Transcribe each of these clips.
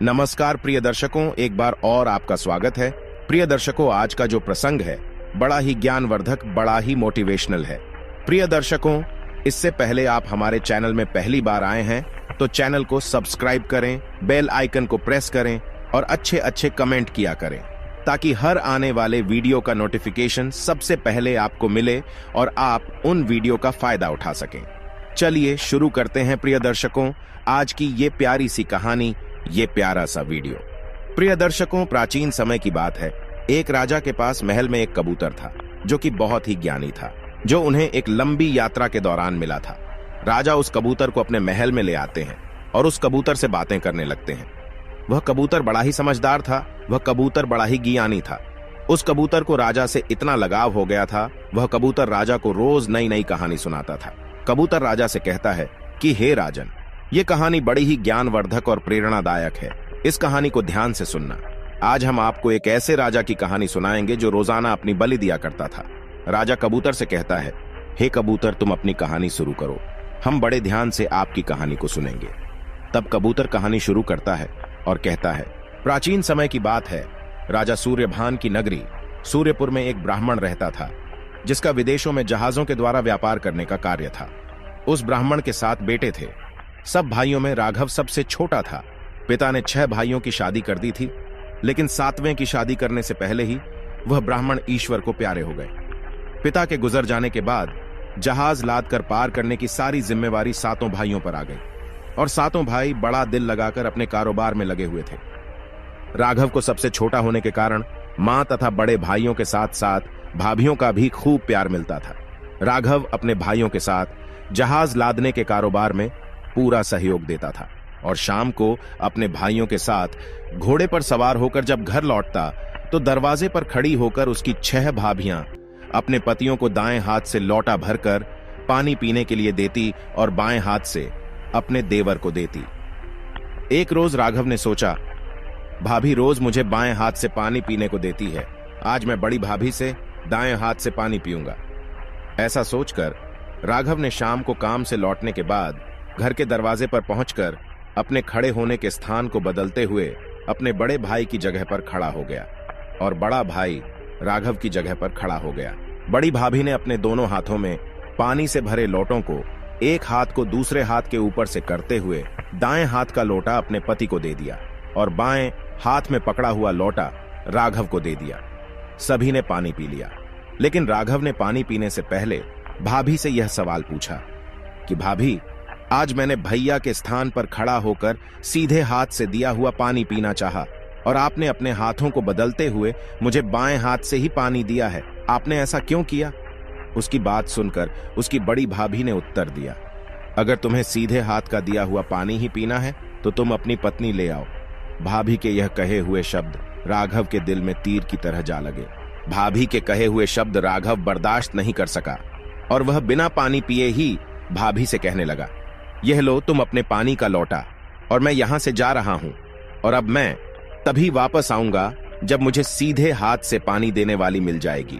नमस्कार प्रिय दर्शकों, एक बार और आपका स्वागत है। प्रिय दर्शकों, आज का जो प्रसंग है बड़ा ही ज्ञानवर्धक, बड़ा ही मोटिवेशनल है। प्रिय दर्शकों, इससे पहले आप हमारे चैनल में पहली बार आए हैं तो चैनल को सब्सक्राइब करें, बेल आइकन को प्रेस करें और अच्छे अच्छे कमेंट किया करें ताकि हर आने वाले वीडियो का नोटिफिकेशन सबसे पहले आपको मिले और आप उन वीडियो का फायदा उठा सकें। चलिए शुरू करते हैं प्रिय दर्शकों, आज की ये प्यारी सी कहानी, ये प्यारा सा वीडियो। प्रिय दर्शकों, प्राचीन समय की बात है। एक राजा के पास महल में एक कबूतर था जो कि बहुत ही ज्ञानी था, जो उन्हें एक लंबी यात्रा के दौरान मिला था। राजा उस कबूतर को अपने महल में ले आते हैं और उस कबूतर से बातें करने लगते हैं। वह कबूतर बड़ा ही समझदार था, वह कबूतर बड़ा ही ज्ञानी था। उस कबूतर को राजा से इतना लगाव हो गया था, वह कबूतर राजा को रोज नई नई कहानी सुनाता था। कबूतर राजा से कहता है कि हे राजन, ये कहानी बड़ी ही ज्ञानवर्धक और प्रेरणादायक है, इस कहानी को ध्यान से सुनना। आज हम आपको एक ऐसे राजा की कहानी सुनाएंगे जो रोजाना अपनी बलि दिया करता था। राजा कबूतर से कहता है, हे कबूतर, तुम अपनी कहानी शुरू करो, हम बड़े ध्यान से आपकी कहानी को सुनेंगे। तब कबूतर कहानी शुरू करता है और कहता है, प्राचीन समय की बात है। राजा सूर्यभान की नगरी सूर्यपुर में एक ब्राह्मण रहता था जिसका विदेशों में जहाजों के द्वारा व्यापार करने का कार्य था। उस ब्राह्मण के 7 बेटे थे। सब भाइयों में राघव सबसे छोटा था। पिता ने 6 भाइयों की शादी कर दी थी, लेकिन 7वें की शादी करने से पहले ही वह ब्राह्मण ईश्वर को प्यारे हो गए। पिता के गुजर जाने के बाद जहाज लाद कर पार करने की सारी जिम्मेवारी 7 भाइयों पर आ गई और 7 भाई बड़ा दिल लगाकर अपने कारोबार में लगे हुए थे। राघव को सबसे छोटा होने के कारण मां तथा बड़े भाइयों के साथ साथ भाभियों का भी खूब प्यार मिलता था। राघव अपने भाइयों के साथ जहाज लादने के कारोबार में पूरा सहयोग देता था और शाम को अपने भाइयों के साथ घोड़े पर सवार होकर जब घर लौटता तो दरवाजे पर खड़ी होकर उसकी 6 भाभियां अपने पतियों को दाएं हाथ से लौटा भरकर पानी पीने के लिए देती और बाएं हाथ से अपने देवर को देती। एक रोज राघव ने सोचा, भाभी रोज मुझे बाएं हाथ से पानी पीने को देती है, आज मैं बड़ी भाभी से दाएं हाथ से पानी पीऊंगा। ऐसा सोचकर राघव ने शाम को काम से लौटने के बाद घर के दरवाजे पर पहुंचकर अपने खड़े होने के स्थान को बदलते हुए अपने बड़े भाई की जगह पर खड़ा हो गया और बड़ा भाई राघव की जगह पर खड़ा हो गया। बड़ी भाभी ने अपने दोनों हाथों में पानी से भरे लोटों को एक हाथ को दूसरे हाथ के ऊपर से करते हुए दाएं हाथ का लोटा अपने पति को दे दिया और बाएं हाथ में पकड़ा हुआ लोटा राघव को दे दिया। सभी ने पानी पी लिया, लेकिन राघव ने पानी पीने से पहले भाभी से यह सवाल पूछा कि भाभी, आज मैंने भैया के स्थान पर खड़ा होकर सीधे हाथ से दिया हुआ पानी पीना चाहा और आपने अपने हाथों को बदलते हुए मुझे बाएं हाथ से ही पानी दिया है, आपने ऐसा क्यों किया? उसकी बात सुनकर उसकी बड़ी भाभी ने उत्तर दिया, अगर तुम्हें सीधे हाथ का दिया हुआ पानी ही पीना है तो तुम अपनी पत्नी ले आओ। भाभी के यह कहे हुए शब्द राघव के दिल में तीर की तरह जा लगे। भाभी के कहे हुए शब्द राघव बर्दाश्त नहीं कर सका और वह बिना पानी पिए ही भाभी से कहने लगा, यह लो तुम अपने पानी का लौटा और मैं यहां से जा रहा हूं और अब मैं तभी वापस आऊंगा जब मुझे सीधे हाथ से पानी देने वाली मिल जाएगी,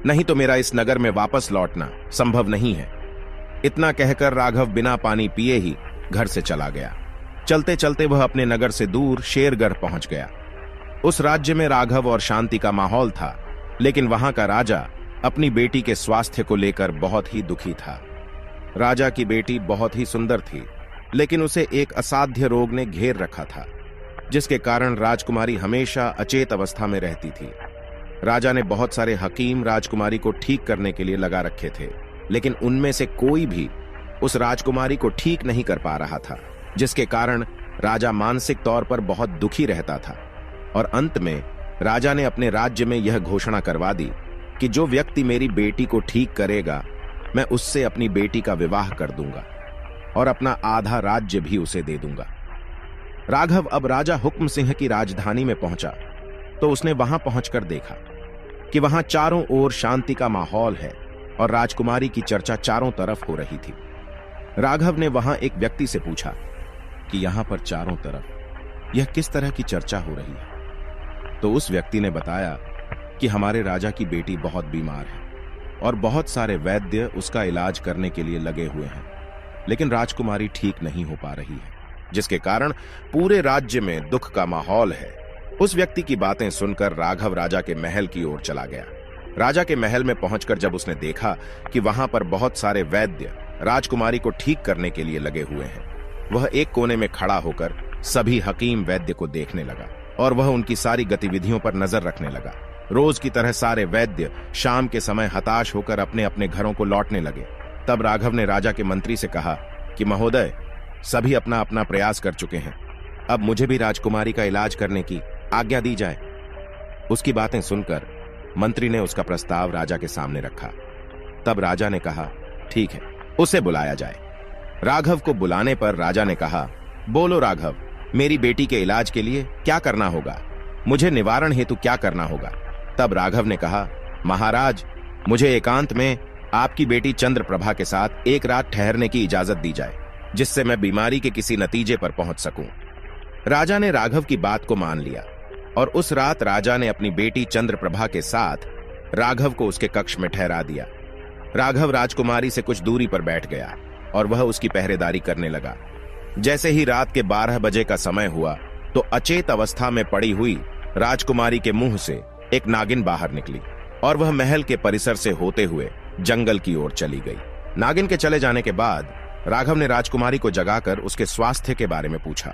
नहीं तो मेरा इस नगर में वापस लौटना संभव नहीं है। इतना कहकर राघव बिना पानी पिए ही घर से चला गया। चलते चलते वह अपने नगर से दूर शेरगढ़ पहुंच गया। उस राज्य में राघव और शांति का माहौल था, लेकिन वहां का राजा अपनी बेटी के स्वास्थ्य को लेकर बहुत ही दुखी था। राजा की बेटी बहुत ही सुंदर थी, लेकिन उसे एक असाध्य रोग ने घेर रखा था, जिसके कारण राजकुमारी हमेशा अचेत अवस्था में रहती थी। राजा ने बहुत सारे हकीम राजकुमारी को ठीक करने के लिए लगा रखे थे, लेकिन उनमें से कोई भी उस राजकुमारी को ठीक नहीं कर पा रहा था, जिसके कारण राजा मानसिक तौर पर बहुत दुखी रहता था। और अंत में राजा ने अपने राज्य में यह घोषणा करवा दी कि जो व्यक्ति मेरी बेटी को ठीक करेगा, मैं उससे अपनी बेटी का विवाह कर दूंगा और अपना आधा राज्य भी उसे दे दूंगा। राघव अब राजा हुक्म सिंह की राजधानी में पहुंचा तो उसने वहां पहुंचकर देखा कि वहां चारों ओर शांति का माहौल है और राजकुमारी की चर्चा चारों तरफ हो रही थी। राघव ने वहां एक व्यक्ति से पूछा कि यहां पर चारों तरफ यह किस तरह की चर्चा हो रही है? तो उस व्यक्ति ने बताया कि हमारे राजा की बेटी बहुत बीमार है और बहुत सारे वैद्य उसका इलाज करने के लिए लगे हुए हैं, लेकिन राजकुमारी ठीक नहीं हो पा रही है। जिसके कारण पूरे राज्य में दुख का माहौल है। उस व्यक्ति की बातें सुनकर राघव राजा के महल की ओर चला गया। राजा के महल में पहुंचकर जब उसने देखा कि वहां पर बहुत सारे वैद्य राजकुमारी को ठीक करने के लिए लगे हुए हैं, वह एक कोने में खड़ा होकर सभी हकीम वैद्य को देखने लगा और वह उनकी सारी गतिविधियों पर नजर रखने लगा। रोज की तरह सारे वैद्य शाम के समय हताश होकर अपने अपने घरों को लौटने लगे। तब राघव ने राजा के मंत्री से कहा कि महोदय, सभी अपना अपना प्रयास कर चुके हैं, अब मुझे भी राजकुमारी का इलाज करने की आज्ञा दी जाए। उसकी बातें सुनकर मंत्री ने उसका प्रस्ताव राजा के सामने रखा। तब राजा ने कहा, ठीक है, उसे बुलाया जाए। राघव को बुलाने पर राजा ने कहा, बोलो राघव, मेरी बेटी के इलाज के लिए क्या करना होगा? मुझे निवारण हेतु क्या करना होगा? तब राघव ने कहा, महाराज, मुझे एकांत में आपकी बेटी चंद्रप्रभा के साथ एक रात ठहरने की इजाजत दी जाए, जिससे मैं बीमारी के किसी नतीजे पर पहुंच सकूं। राजा ने राघव की बात को मान लिया और उस रात राजा ने अपनी बेटी चंद्रप्रभा के साथ राघव को उसके कक्ष में ठहरा दिया। राघव राजकुमारी से कुछ दूरी पर बैठ गया और वह उसकी पहरेदारी करने लगा। जैसे ही रात के 12 बजे का समय हुआ तो अचेत अवस्था में पड़ी हुई राजकुमारी के मुंह से एक नागिन बाहर निकली और वह महल के परिसर से होते हुए जंगल की ओर चली गई। नागिन के चले जाने के बाद राघव ने राजकुमारी को जगाकर उसके स्वास्थ्य के बारे में पूछा।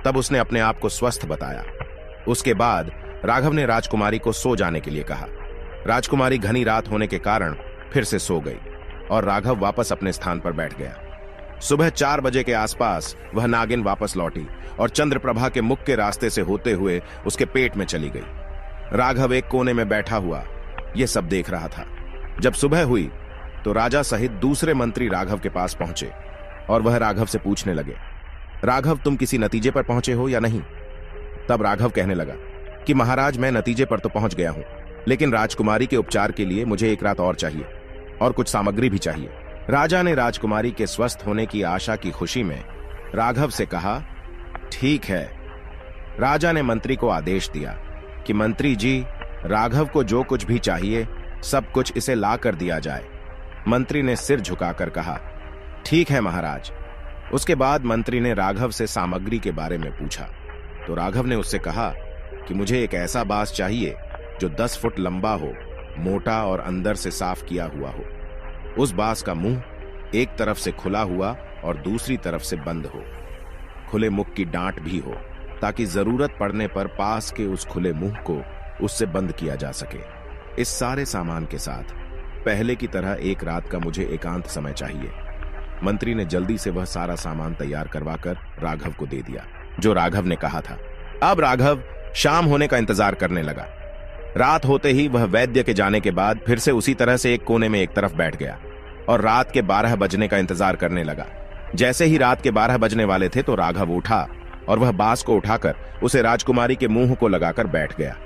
तब उसने अपने आप को स्वस्थ बताया। उसके बाद राघव ने राजकुमारी को सो जाने के लिए कहा। राजकुमारी घनी रात होने के कारण फिर से सो गई और राघव वापस अपने स्थान पर बैठ गया। सुबह 4 बजे के आसपास वह नागिन वापस लौटी और चंद्रप्रभा के मुख के रास्ते से होते हुए उसके पेट में चली गई। राघव एक कोने में बैठा हुआ यह सब देख रहा था। जब सुबह हुई तो राजा सहित दूसरे मंत्री राघव के पास पहुंचे और वह राघव से पूछने लगे, राघव, तुम किसी नतीजे पर पहुंचे हो या नहीं? तब राघव कहने लगा कि महाराज, मैं नतीजे पर तो पहुंच गया हूं, लेकिन राजकुमारी के उपचार के लिए मुझे एक रात और चाहिए और कुछ सामग्री भी चाहिए। राजा ने राजकुमारी के स्वस्थ होने की आशा की खुशी में राघव से कहा, ठीक है। राजा ने मंत्री को आदेश दिया कि मंत्री जी, राघव को जो कुछ भी चाहिए सब कुछ इसे ला कर दिया जाए। मंत्री ने सिर झुकाकर कहा, ठीक है महाराज। उसके बाद मंत्री ने राघव से सामग्री के बारे में पूछा तो राघव ने उससे कहा कि मुझे एक ऐसा बांस चाहिए जो 10 फुट लंबा हो, मोटा और अंदर से साफ किया हुआ हो। उस बांस का मुंह एक तरफ से खुला हुआ और दूसरी तरफ से बंद हो। खुले मुख की डांट भी हो ताकि जरूरत पड़ने पर पास के उस खुले मुंह को उससे बंद किया जा सके। इस सारे सामान के साथ पहले की तरह एक रात का मुझे एकांत समय चाहिए। मंत्री ने जल्दी से वह सारा सामान तैयार करवाकर राघव को दे दिया जो राघव ने कहा था। अब राघव शाम होने का इंतजार करने लगा। रात होते ही वह वैद्य के जाने के बाद फिर से उसी तरह से एक कोने में एक तरफ बैठ गया और रात के 12 बजने का इंतजार करने लगा। जैसे ही रात के 12 बजने वाले थे तो राघव उठा और वह बांस को उठाकर उसे राजकुमारी के मुंह को लगाकर बैठ गया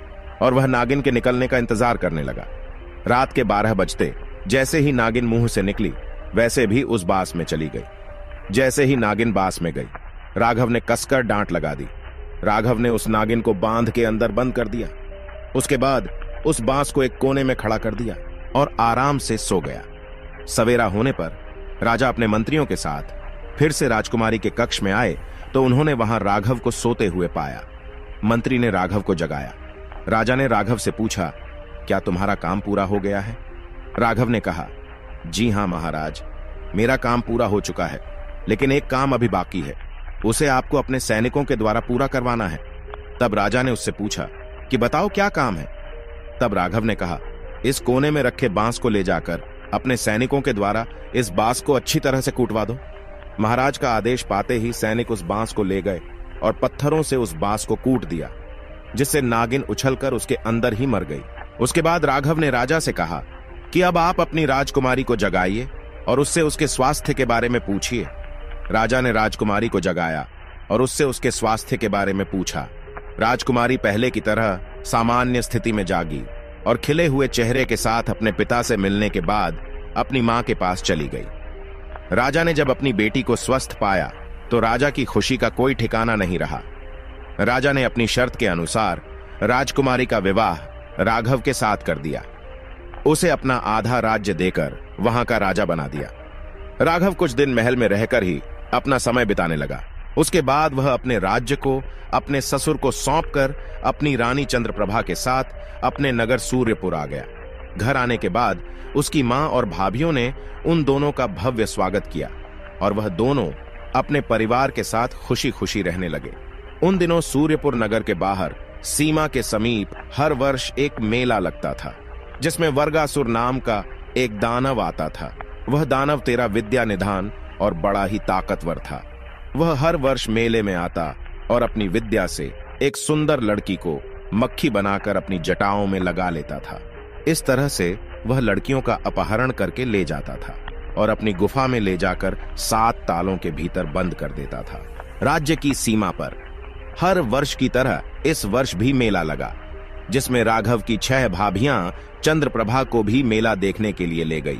और वह नागिन के निकलने का इंतजार करने लगा। रात के 12 बजते जैसे ही नागिन मुंह से निकली वैसे भी उस बांस में चली गई। जैसे ही नागिन बांस में गई, राघव ने कसकर डांट लगा दी। राघव ने उस नागिन को बांध के अंदर बंद कर दिया। उसके बाद उस बांस को एक कोने में खड़ा कर दिया और आराम से सो गया। सवेरा होने पर राजा अपने मंत्रियों के साथ फिर से राजकुमारी के कक्ष में आए तो उन्होंने वहां राघव को सोते हुए पाया। मंत्री ने राघव को जगाया। राजा ने राघव से पूछा, क्या तुम्हारा काम पूरा हो गया है? राघव ने कहा, जी हां महाराज, मेरा काम पूरा हो चुका है, लेकिन एक काम अभी बाकी है, उसे आपको अपने सैनिकों के द्वारा पूरा करवाना है। तब राजा ने उससे पूछा कि बताओ क्या काम है? तब राघव ने कहा, इस कोने में रखे बांस को ले जाकर अपने सैनिकों के द्वारा इस बांस को अच्छी तरह से कूटवा दो। महाराज का आदेश पाते ही सैनिक उस बांस को ले गए और पत्थरों से उस बांस को कूट दिया, जिससे नागिन उछलकर उसके अंदर ही मर गई। उसके बाद राघव ने राजा से कहा कि अब आप अपनी राजकुमारी को जगाइए और उससे उसके स्वास्थ्य के बारे में पूछिए। राजा ने राजकुमारी को जगाया और उससे उसके स्वास्थ्य के बारे में पूछा। राजकुमारी पहले की तरह सामान्य स्थिति में जागी और खिले हुए चेहरे के साथ अपने पिता से मिलने के बाद अपनी मां के पास चली गई। राजा ने जब अपनी बेटी को स्वस्थ पाया तो राजा की खुशी का कोई ठिकाना नहीं रहा। राजा ने अपनी शर्त के अनुसार राजकुमारी का विवाह राघव के साथ कर दिया। उसे अपना आधा राज्य देकर वहां का राजा बना दिया। राघव कुछ दिन महल में रहकर ही अपना समय बिताने लगा। उसके बाद वह अपने राज्य को अपने ससुर को सौंपकर अपनी रानी चंद्रप्रभा के साथ अपने नगर सूर्यपुर आ गया। घर आने के बाद उसकी मां और भाभियों ने उन दोनों का भव्य स्वागत किया और वह दोनों अपने परिवार के साथ खुशी खुशी रहने लगे। उन दिनों सूर्यपुर नगर के बाहर सीमा के समीप हर वर्ष एक मेला लगता था, जिसमें वर्गासुर नाम का एक दानव आता था। वह दानव तेरा विद्या निधान और बड़ा ही ताकतवर था। वह हर वर्ष मेले में आता और अपनी विद्या से एक सुंदर लड़की को मक्खी बनाकर अपनी जटाओं में लगा लेता था। इस तरह से वह लड़कियों का अपहरण करके ले जाता था और अपनी गुफा में ले जाकर 7 तालों के भीतर बंद कर देता था। राज्य की सीमा पर हर वर्ष की तरह इस वर्ष भी मेला लगा, जिसमें राघव की 6 भाभियां चंद्रप्रभा को भी मेला देखने के लिए ले गई।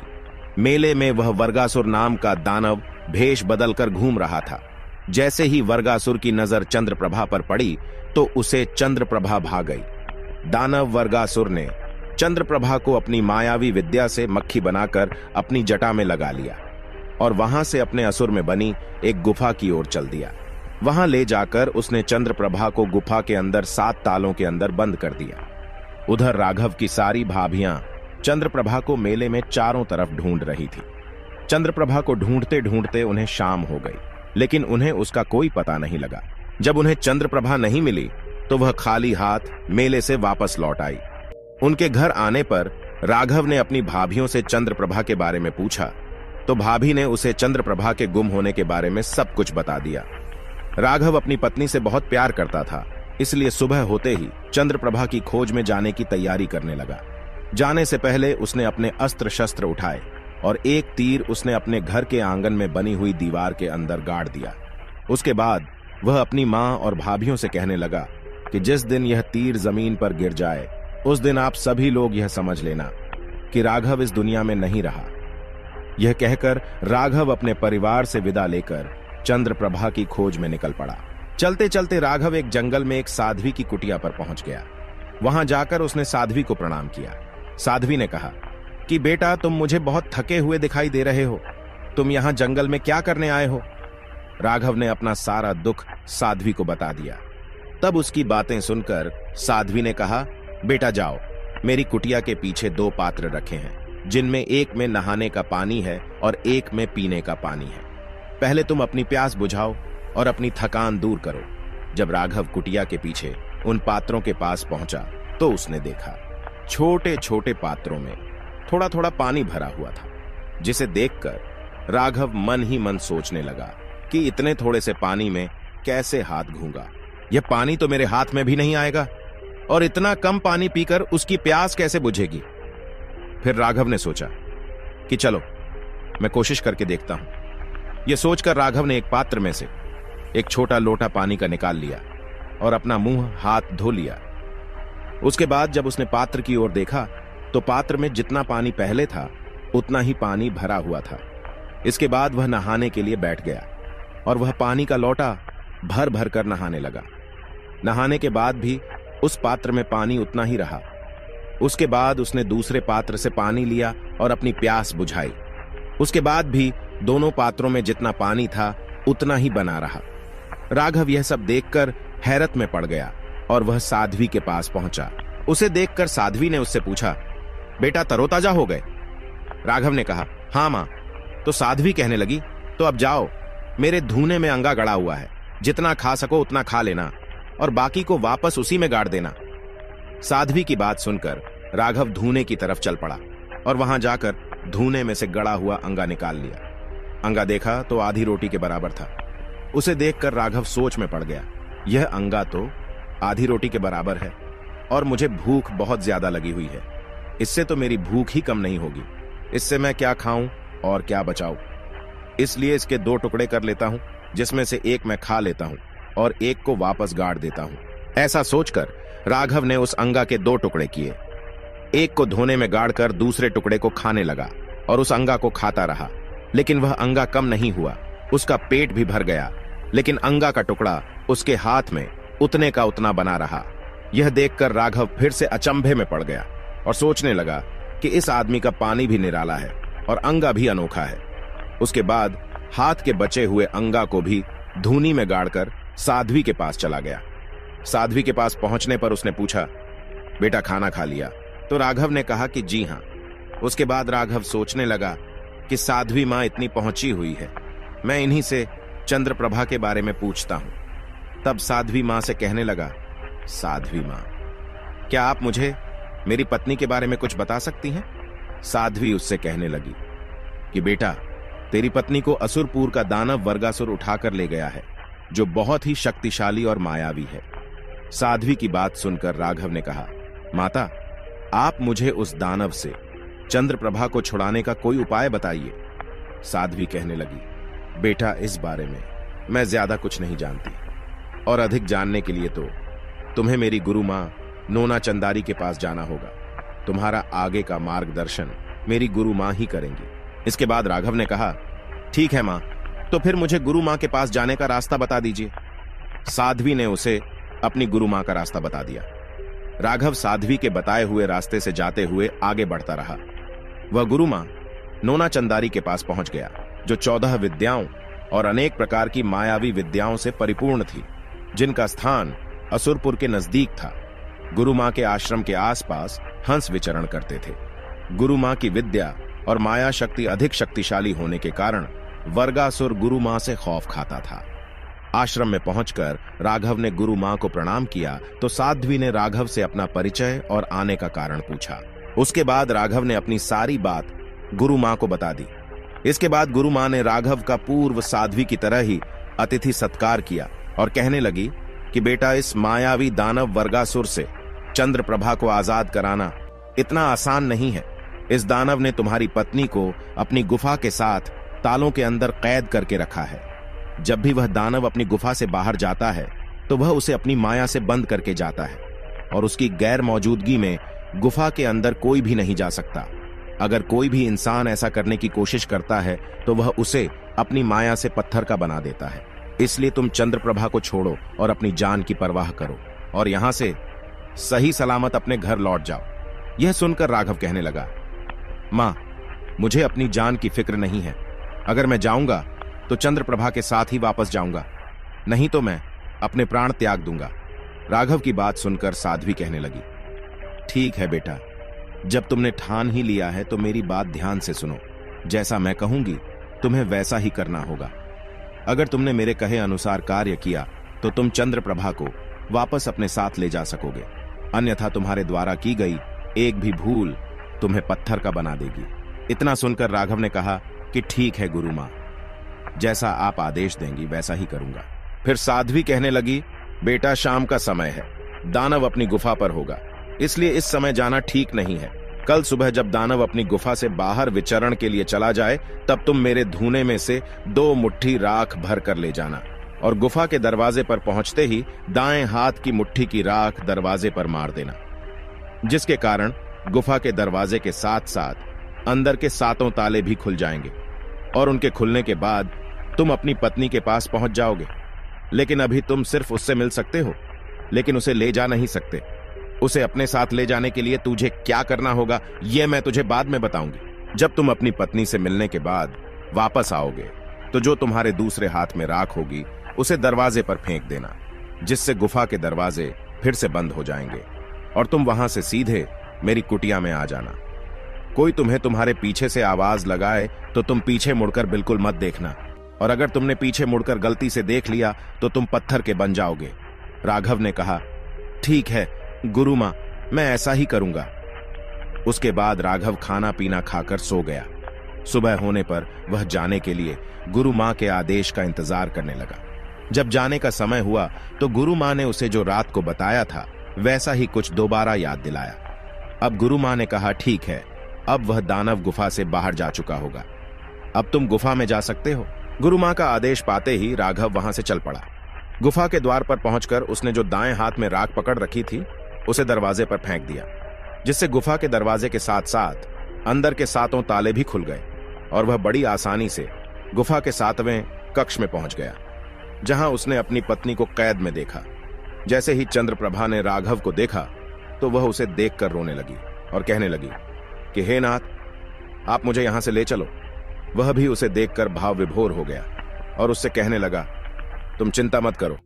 मेले में वह वर्गासुर नाम का दानव भेष बदलकर घूम रहा था। जैसे ही वर्गासुर की नजर चंद्रप्रभा पर पड़ी तो उसे चंद्रप्रभा भा गई। दानव वर्गासुर ने चंद्रप्रभा को अपनी मायावी विद्या से मक्खी बनाकर अपनी जटा में लगा लिया और वहां से अपने असुर में बनी एक गुफा की ओर चल दिया। वहां ले जाकर उसने चंद्रप्रभा को गुफा के अंदर 7 तालों के अंदर बंद कर दिया। उधर राघव की सारी भाभियां चंद्रप्रभा को मेले में चारों तरफ ढूंढ रही थी। चंद्रप्रभा को ढूंढते ढूंढते उन्हें शाम हो गई, लेकिन उन्हें उसका कोई पता नहीं लगा। जब उन्हें चंद्रप्रभा नहीं मिली तो वह खाली हाथ मेले से वापस लौट आई। उनके घर आने पर राघव ने अपनी भाभियों से चंद्रप्रभा के बारे में पूछा तो भाभी ने उसे चंद्रप्रभा के गुम होने के बारे में सब कुछ बता दिया। राघव अपनी पत्नी से बहुत प्यार करता था, इसलिए सुबह होते ही चंद्रप्रभा की खोज में जाने की तैयारी करने लगा। जाने से पहले उसने अपने अस्त्र शस्त्र उठाए और एक तीर उसने अपने घर के आंगन में बनी हुई दीवार के अंदर गाड़ दिया। उसके बाद वह अपनी मां और भाभियों से कहने लगा कि जिस दिन यह तीर जमीन पर गिर जाए उस दिन आप सभी लोग यह समझ लेना कि राघव इस दुनिया में नहीं रहा। यह कहकर राघव अपने परिवार से विदा लेकर चंद्रप्रभा की खोज में निकल पड़ा। चलते चलते राघव एक जंगल में एक साध्वी की कुटिया पर पहुंच गया। वहां जाकर उसने साध्वी को प्रणाम किया। साध्वी ने कहा कि बेटा, तुम मुझे बहुत थके हुए दिखाई दे रहे हो, तुम यहां जंगल में क्या करने आए हो? राघव ने अपना सारा दुख साध्वी को बता दिया। तब उसकी बातें सुनकर साध्वी ने कहा, बेटा जाओ, मेरी कुटिया के पीछे 2 पात्र रखे हैं, जिनमें एक में नहाने का पानी है और एक में पीने का पानी है। पहले तुम अपनी प्यास बुझाओ और अपनी थकान दूर करो। जब राघव कुटिया के पीछे उन पात्रों के पास पहुंचा तो उसने देखा छोटे छोटे पात्रों में थोड़ा थोड़ा पानी भरा हुआ था, जिसे देखकर राघव मन ही मन सोचने लगा कि इतने थोड़े से पानी में कैसे हाथ घूंगा। यह पानी तो मेरे हाथ में भी नहीं आएगा और इतना कम पानी पीकर उसकी प्यास कैसे बुझेगी। फिर राघव ने सोचा कि चलो मैं कोशिश करके देखता हूं। यह सोचकर राघव ने एक पात्र में से एक छोटा लोटा पानी का निकाल लिया और अपना मुंह हाथ धो लिया। उसके बाद जब उसने पात्र की ओर देखा तो पात्र में जितना पानी पहले था उतना ही पानी भरा हुआ था। इसके बाद वह नहाने के लिए बैठ गया और वह पानी का लोटा भर भर कर नहाने लगा। नहाने के बाद भी उस पात्र में पानी उतना ही रहा। उसके बाद उसने दूसरे पात्र से पानी लिया और अपनी प्यास बुझाई। उसके बाद भी दोनों पात्रों में जितना पानी था उतना ही बना रहा। राघव यह सब देखकर हैरत में पड़ गया और वह साध्वी के पास पहुंचा। उसे देखकर साध्वी ने उससे पूछा, बेटा तरोताजा हो गए? राघव ने कहा, हाँ मां। तो साध्वी कहने लगी, तो अब जाओ, मेरे धूने में अंगा गड़ा हुआ है, जितना खा सको उतना खा लेना और बाकी को वापस उसी में गाड़ देना। साध्वी की बात सुनकर राघव धूने की तरफ चल पड़ा और वहां जाकर धूने में से गड़ा हुआ अंगा निकाल लिया। अंगा देखा तो आधी रोटी के बराबर था। उसे देखकर राघव सोच में पड़ गया, यह अंगा तो आधी रोटी के बराबर है और मुझे भूख बहुत ज्यादा लगी हुई है। इससे तो मेरी भूख ही कम नहीं होगी। इससे मैं क्या खाऊं और क्या बचाऊं? इसलिए इसके 2 टुकड़े कर लेता हूं, जिसमें से एक मैं खा लेता हूं और एक को वापस गाड़ देता हूं। ऐसा सोचकर राघव ने उस अंगा के 2 टुकड़े किए। एक को धोने में गाड़कर दूसरे टुकड़े को खाने लगा और उस अंगा को खाता रहा। लेकिन वह अंगा कम नहीं हुआ, उसका पेट भी भर गया, लेकिन अंगा का टुकड़ा उसके हाथ में उतने का उतना बना रहा। यह देखकर राघव फिर से अचंभे में पड़ गया और सोचने लगा कि इस आदमी का पानी भी निराला है और अंगा भी अनोखा है। उसके बाद हाथ के बचे हुए अंगा को भी धूनी में गाड़कर साध्वी के पास चला गया। साध्वी के पास पहुंचने पर उसने पूछा, बेटा खाना खा लिया? तो राघव ने कहा कि जी हां। उसके बाद राघव सोचने लगा कि साध्वी मां इतनी पहुंची हुई है, मैं इन्हीं से चंद्रप्रभा के बारे में पूछता हूं। तब साध्वी मां से कहने लगा, साध्वी मां, क्या आप मुझे मेरी पत्नी के बारे में कुछ बता सकती हैं? साध्वी उससे कहने लगी कि बेटा, तेरी पत्नी को असुरपुर का दानव वर्गासुर उठाकर ले गया है, जो बहुत ही शक्तिशाली और मायावी है। साध्वी की बात सुनकर राघव ने कहा, माता, आप मुझे उस दानव से चंद्रप्रभा को छुड़ाने का कोई उपाय बताइए। साध्वी कहने लगी, बेटा, इस बारे में मैं ज्यादा कुछ नहीं जानती, और अधिक जानने के लिए तो तुम्हें मेरी गुरु मां नोना चंदारी के पास जाना होगा। तुम्हारा आगे का मार्गदर्शन मेरी गुरु मां ही करेंगी। इसके बाद राघव ने कहा, ठीक है मां, तो फिर मुझे गुरु मां के पास जाने का रास्ता बता दीजिए। साध्वी ने उसे अपनी गुरु मां का रास्ता बता दिया। राघव साध्वी के बताए हुए रास्ते से जाते हुए आगे बढ़ता रहा। वह गुरु मां नोना चंदारी के पास पहुंच गया, जो 14 विद्याओं और अनेक प्रकार की मायावी विद्याओं से परिपूर्ण थी, जिनका स्थान असुरपुर के नजदीक था। गुरु मां के आश्रम के आसपास हंस विचरण करते थे। गुरु मां की विद्या और माया शक्ति अधिक शक्तिशाली होने के कारण वर्गासुर गुरु मां से खौफ खाता था। आश्रम में पहुंचकर राघव ने गुरु मां को प्रणाम किया तो साध्वी ने राघव से अपना परिचय और आने का कारण पूछा। उसके बाद राघव ने अपनी सारी बात गुरु मां को बता दी। इसके बाद गुरु मां ने राघव का पूर्व साध्वी की तरह ही अतिथि सत्कार किया और कहने लगी कि बेटा, इस मायावी दानव वर्गासुर से चंद्रप्रभा को आजाद कराना इतना आसान नहीं है। इस दानव ने तुम्हारी पत्नी को अपनी गुफा के साथ तालों के अंदर कैद करके रखा है। जब भी वह दानव अपनी गुफा से बाहर जाता है तो वह उसे अपनी माया से बंद करके जाता है, और उसकी गैर मौजूदगी में गुफा के अंदर कोई भी नहीं जा सकता। अगर कोई भी इंसान ऐसा करने की कोशिश करता है तो वह उसे अपनी माया से पत्थर का बना देता है। इसलिए तुम चंद्रप्रभा को छोड़ो और अपनी जान की परवाह करो और यहां से सही सलामत अपने घर लौट जाओ। यह सुनकर राघव कहने लगा, मां, मुझे अपनी जान की फिक्र नहीं है। अगर मैं जाऊंगा तो चंद्रप्रभा के साथ ही वापस जाऊंगा, नहीं तो मैं अपने प्राण त्याग दूंगा। राघव की बात सुनकर साध्वी कहने लगी, ठीक है बेटा, जब तुमने ठान ही लिया है तो मेरी बात ध्यान से सुनो। जैसा मैं कहूंगी तुम्हें वैसा ही करना होगा। अगर तुमने मेरे कहे अनुसार कार्य किया तो तुम चंद्रप्रभा को वापस अपने साथ ले जा सकोगे, अन्यथा तुम्हारे द्वारा की गई एक भी भूल तुम्हें पत्थर का बना देगी। इतना सुनकर राघव ने कहा कि ठीक है गुरु मां, जैसा आप आदेश देंगी वैसा ही करूंगा। फिर साध्वी कहने लगी, बेटा, शाम का समय है, दानव अपनी गुफा पर होगा, इसलिए इस समय जाना ठीक नहीं है। कल सुबह जब दानव अपनी गुफा से बाहर विचरण के लिए चला जाए तब तुम मेरे धूने में से 2 मुट्ठी राख भर कर ले जाना, और गुफा के दरवाजे पर पहुंचते ही दाएं हाथ की मुट्ठी की राख दरवाजे पर मार देना, जिसके कारण गुफा के दरवाजे के साथ साथ अंदर के 7 ताले भी खुल जाएंगे, और उनके खुलने के बाद तुम अपनी पत्नी के पास पहुंच जाओगे। लेकिन अभी तुम सिर्फ उससे मिल सकते हो, लेकिन उसे ले जा नहीं सकते। उसे अपने साथ ले जाने के लिए तुझे क्या करना होगा यह मैं तुझे बाद में बताऊंगी। जब तुम अपनी पत्नी से मिलने के बाद वापस आओगे तो जो तुम्हारे दूसरे हाथ में राख होगी उसे दरवाजे पर फेंक देना, जिससे गुफा के दरवाजे फिर से बंद हो जाएंगे और तुम वहां से सीधे मेरी कुटिया में आ जाना। कोई तुम्हें तुम्हारे पीछे से आवाज लगाए तो तुम पीछे मुड़कर बिल्कुल मत देखना, और अगर तुमने पीछे मुड़कर गलती से देख लिया तो तुम पत्थर के बन जाओगे। राघव ने कहा, ठीक है गुरु मां, मैं ऐसा ही करूंगा। उसके बाद राघव खाना पीना खाकर सो गया। सुबह होने पर वह जाने के लिए गुरु मां के आदेश का इंतजार करने लगा। जब जाने का समय हुआ तो गुरु मां ने उसे जो रात को बताया था वैसा ही कुछ दोबारा याद दिलाया। अब गुरु मां ने कहा, ठीक है, अब वह दानव गुफा से बाहर जा चुका होगा, अब तुम गुफा में जा सकते हो। गुरु मां का आदेश पाते ही राघव वहां से चल पड़ा। गुफा के द्वार पर पहुंचकर उसने जो दाएं हाथ में राख पकड़ रखी थी उसे दरवाजे पर फेंक दिया, जिससे गुफा के दरवाजे के साथ साथ अंदर के 7 ताले भी खुल गए और वह बड़ी आसानी से गुफा के 7वें कक्ष में पहुंच गया, जहां उसने अपनी पत्नी को कैद में देखा। जैसे ही चंद्रप्रभा ने राघव को देखा तो वह उसे देखकर रोने लगी और कहने लगी कि हे नाथ, आप मुझे यहां से ले चलो। वह भी उसे देखकर भाव विभोर हो गया और उससे कहने लगा तुम चिंता मत करो,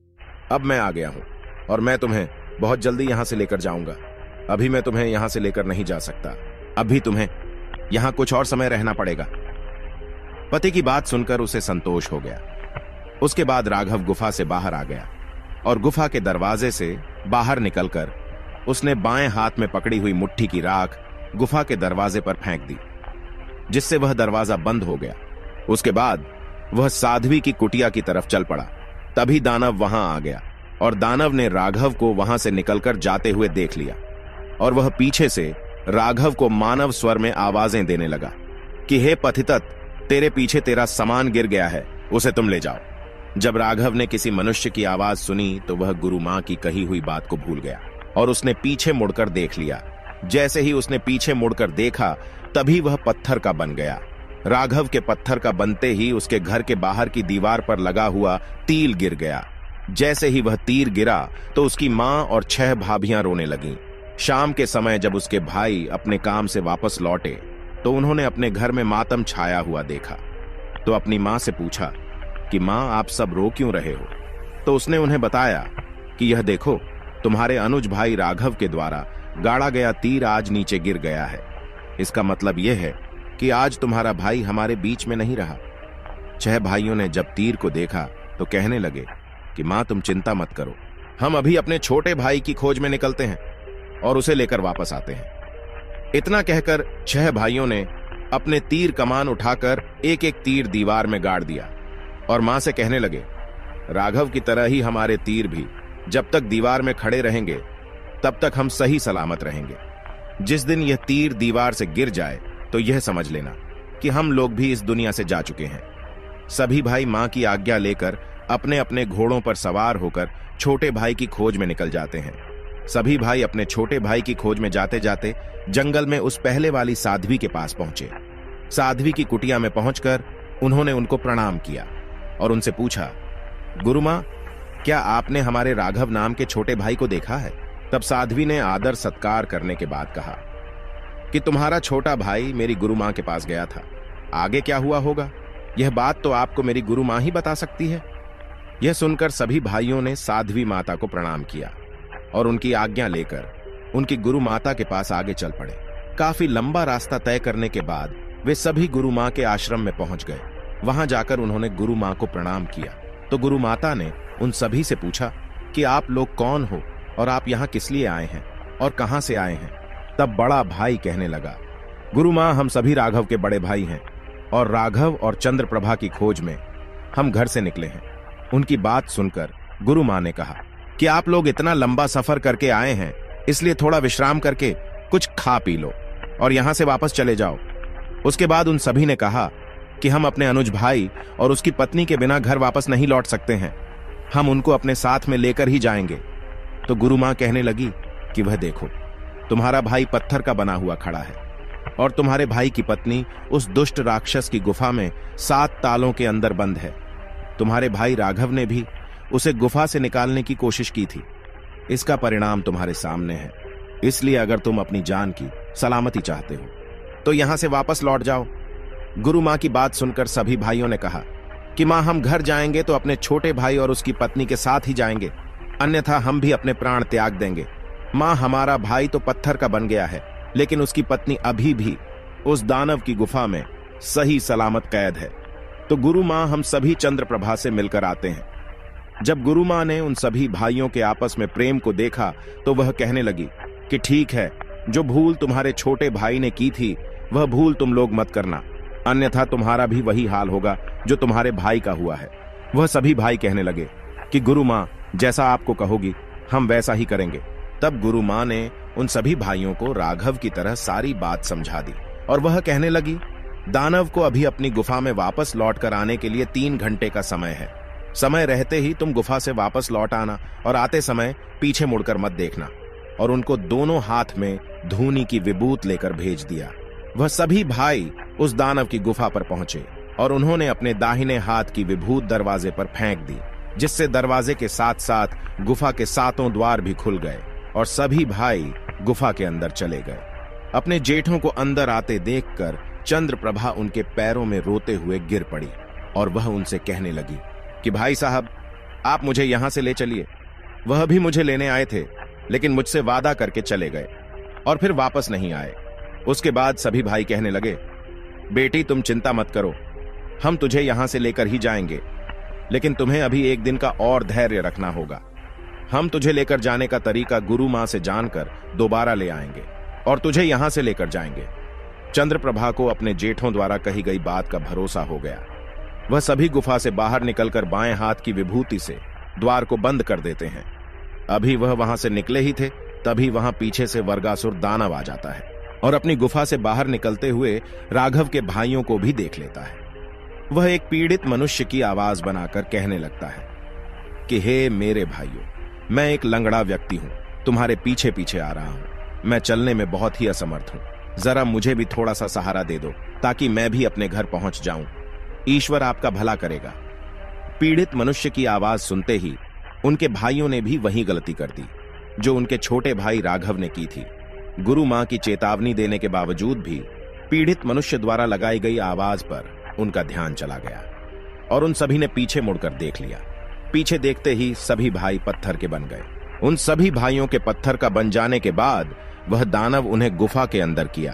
अब मैं आ गया हूं और मैं तुम्हें बहुत जल्दी यहां से लेकर जाऊंगा। अभी मैं तुम्हें यहां से लेकर नहीं जा सकता, अभी तुम्हें यहां कुछ और समय रहना पड़ेगा। पति की बात सुनकर उसे संतोष हो गया। उसके बाद राघव गुफा से बाहर आ गया और गुफा के दरवाजे से बाहर निकलकर उसने बाएं हाथ में पकड़ी हुई मुट्ठी की राख गुफा के दरवाजे पर फेंक दी, जिससे वह दरवाजा बंद हो गया। उसके बाद वह साध्वी की कुटिया की तरफ चल पड़ा। तभी दानव वहां आ गया और दानव ने राघव को वहां से निकलकर जाते हुए देख लिया और वह पीछे से राघव को मानव स्वर में आवाजें देने लगा कि हे पथितत, तेरे पीछे तेरा सामान गिर गया है, उसे तुम ले जाओ। जब राघव ने किसी मनुष्य की आवाज सुनी तो वह गुरु मां की कही हुई बात को भूल गया और उसने पीछे मुड़कर देख लिया। जैसे ही उसने पीछे मुड़कर देखा तभी वह पत्थर का बन गया। राघव के पत्थर का बनते ही उसके घर के बाहर की दीवार पर लगा हुआ तीर गिर गया। जैसे ही वह तीर गिरा तो उसकी मां और 6 भाभियां रोने लगीं। शाम के समय जब उसके भाई अपने काम से वापस लौटे तो उन्होंने अपने घर में मातम छाया हुआ देखा, तो अपनी मां से पूछा कि मां, आप सब रो क्यों रहे हो? तो उसने उन्हें बताया कि यह देखो, तुम्हारे अनुज भाई राघव के द्वारा गाड़ा गया तीर आज नीचे गिर गया है। इसका मतलब यह है कि आज तुम्हारा भाई हमारे बीच में नहीं रहा। 6 भाइयों ने जब तीर को देखा तो कहने लगे कि मां, तुम चिंता मत करो, हम अभी अपने छोटे भाई की खोज में निकलते हैं और उसे लेकर वापस आते हैं। इतना कहकर 6 भाइयों ने अपने तीर कमान उठाकर एक एक तीर दीवार में गाड़ दिया और मां से कहने लगे, राघव की तरह ही हमारे तीर भी जब तक दीवार में खड़े रहेंगे तब तक हम सही सलामत रहेंगे। जिस दिन यह तीर दीवार से गिर जाए तो यह समझ लेना कि हम लोग भी इस दुनिया से जा चुके हैं। सभी भाई मां की आज्ञा लेकर अपने अपने घोड़ों पर सवार होकर छोटे भाई की खोज में निकल जाते हैं। सभी भाई अपने छोटे भाई की खोज में जाते जाते जंगल में उस पहले वाली साध्वी के पास पहुंचे। साध्वी की कुटिया में पहुंचकर उन्होंने उनको प्रणाम किया और उनसे पूछा, गुरु मां, क्या आपने हमारे राघव नाम के छोटे भाई को देखा है? तब साध्वी ने आदर सत्कार करने के बाद कहा कि तुम्हारा छोटा भाई मेरी गुरु मां के पास गया था, आगे क्या हुआ होगा यह बात तो आपको मेरी गुरु मां ही बता सकती है। यह सुनकर सभी भाइयों ने साध्वी माता को प्रणाम किया और उनकी आज्ञा लेकर उनकी गुरु माता के पास आगे चल पड़े। काफी लंबा रास्ता तय करने के बाद वे सभी गुरु मां के आश्रम में पहुंच गए। वहां जाकर उन्होंने गुरु मां को प्रणाम किया तो गुरु माता ने उन सभी से पूछा कि आप लोग कौन हो और आप यहाँ किस लिए आए हैं और कहां से आए हैं? तब बड़ा भाई कहने लगा, गुरु मां, हम सभी राघव के बड़े भाई हैं और राघव और चंद्रप्रभा की खोज में हम घर से निकले हैं। उनकी बात सुनकर गुरु मां ने कहा कि आप लोग इतना लंबा सफर करके आए हैं, इसलिए थोड़ा विश्राम करके कुछ खा पी लो और यहां से वापस चले जाओ। उसके बाद उन सभी ने कहा कि हम अपने अनुज भाई और उसकी पत्नी के बिना घर वापस नहीं लौट सकते हैं, हम उनको अपने साथ में लेकर ही जाएंगे। तो गुरु मां कहने लगी कि वह देखो, तुम्हारा भाई पत्थर का बना हुआ खड़ा है और तुम्हारे भाई की पत्नी उस दुष्ट राक्षस की गुफा में 7 तालों के अंदर बंद है। तुम्हारे भाई राघव ने भी उसे गुफा से निकालने की कोशिश की थी। इसका परिणाम तुम्हारे सामने है। इसलिए अगर तुम अपनी जान की सलामती चाहते हो तो यहां से वापस लौट जाओ। गुरु मां की बात सुनकर सभी भाइयों ने कहा कि मां, हम घर जाएंगे तो अपने छोटे भाई और उसकी पत्नी के साथ ही जाएंगे, अन्यथा हम भी अपने प्राण त्याग देंगे। मां, हमारा भाई तो पत्थर का बन गया है, लेकिन उसकी पत्नी अभी भी उस दानव की गुफा में सही सलामत कैद है। तो गुरु मां, हम सभी चंद्रप्रभा से मिलकर आते हैं। जब गुरु मां ने उन सभी भाइयों के आपस में प्रेम को देखा तो वह कहने लगी कि ठीक है, जो भूल तुम्हारे छोटे भाई ने की थी वह भूल तुम लोग मत करना, अन्यथा तुम्हारा भी वही हाल होगा जो तुम्हारे भाई का हुआ है। वह सभी भाई कहने लगे कि गुरु मां, जैसा आपको कहोगी हम वैसा ही करेंगे। तब गुरु मां ने उन सभी भाइयों को राघव की तरह सारी बात समझा दी और वह कहने लगी, दानव को अभी अपनी गुफा में वापस लौट कर आने के लिए 3 घंटे का समय है। समय रहते ही तुम गुफा से वापस लौट आना और आते समय पीछे मुड़कर मत देखना। और उनको दोनों हाथ में धूनी की विभूत लेकर भेज दिया। वह सभी भाई उस दानव की गुफा पर पहुंचे और उन्होंने अपने दाहिने हाथ की विभूत दरवाजे पर फेंक दी, जिससे दरवाजे के साथ साथ गुफा के 7 द्वार भी खुल गए और सभी भाई गुफा के अंदर चले गए। अपने जेठों को अंदर आते देखकर चंद्रप्रभा उनके पैरों में रोते हुए गिर पड़ी और वह उनसे कहने लगी कि भाई साहब, आप मुझे यहां से ले चलिए। वह भी मुझे लेने आए थे, लेकिन मुझसे वादा करके चले गए और फिर वापस नहीं आए। उसके बाद सभी भाई कहने लगे, बेटी तुम चिंता मत करो, हम तुझे यहां से लेकर ही जाएंगे, लेकिन तुम्हें अभी एक दिन का और धैर्य रखना होगा। हम तुझे लेकर जाने का तरीका गुरु मां से जानकर दोबारा ले आएंगे और तुझे यहां से लेकर जाएंगे। चंद्रप्रभा को अपने जेठों द्वारा कही गई बात का भरोसा हो गया। वह सभी गुफा से बाहर निकलकर बाएं हाथ की विभूति से द्वार को बंद कर देते हैं। अभी वह वहां से निकले ही थे, तभी वहां पीछे से वर्गासुर दानव आ जाता है और अपनी गुफा से बाहर निकलते हुए राघव के भाइयों को भी देख लेता है। वह एक पीड़ित मनुष्य की आवाज बनाकर कहने लगता है कि हे मेरे भाइयों, मैं एक लंगड़ा व्यक्ति हूं, तुम्हारे पीछे पीछे आ रहा हूं। मैं चलने में बहुत ही असमर्थ हूं, जरा मुझे भी थोड़ा सा सहारा दे दो ताकि मैं भी अपने घर पहुंच जाऊं। ईश्वर आपका भला करेगा। पीड़ित मनुष्य की आवाज सुनते ही उनके भाइयों ने भी वही गलती कर दी जो उनके छोटे भाई राघव ने की थी। गुरु मां की चेतावनी देने के बावजूद भी पीड़ित मनुष्य द्वारा लगाई गई आवाज पर उनका ध्यान चला गया और उन सभी ने पीछे मुड़कर देख लिया। पीछे देखते ही सभी भाई पत्थर के बन गए। उन सभी भाइयों के पत्थर का बन जाने के बाद वह दानव उन्हें गुफा के अंदर किया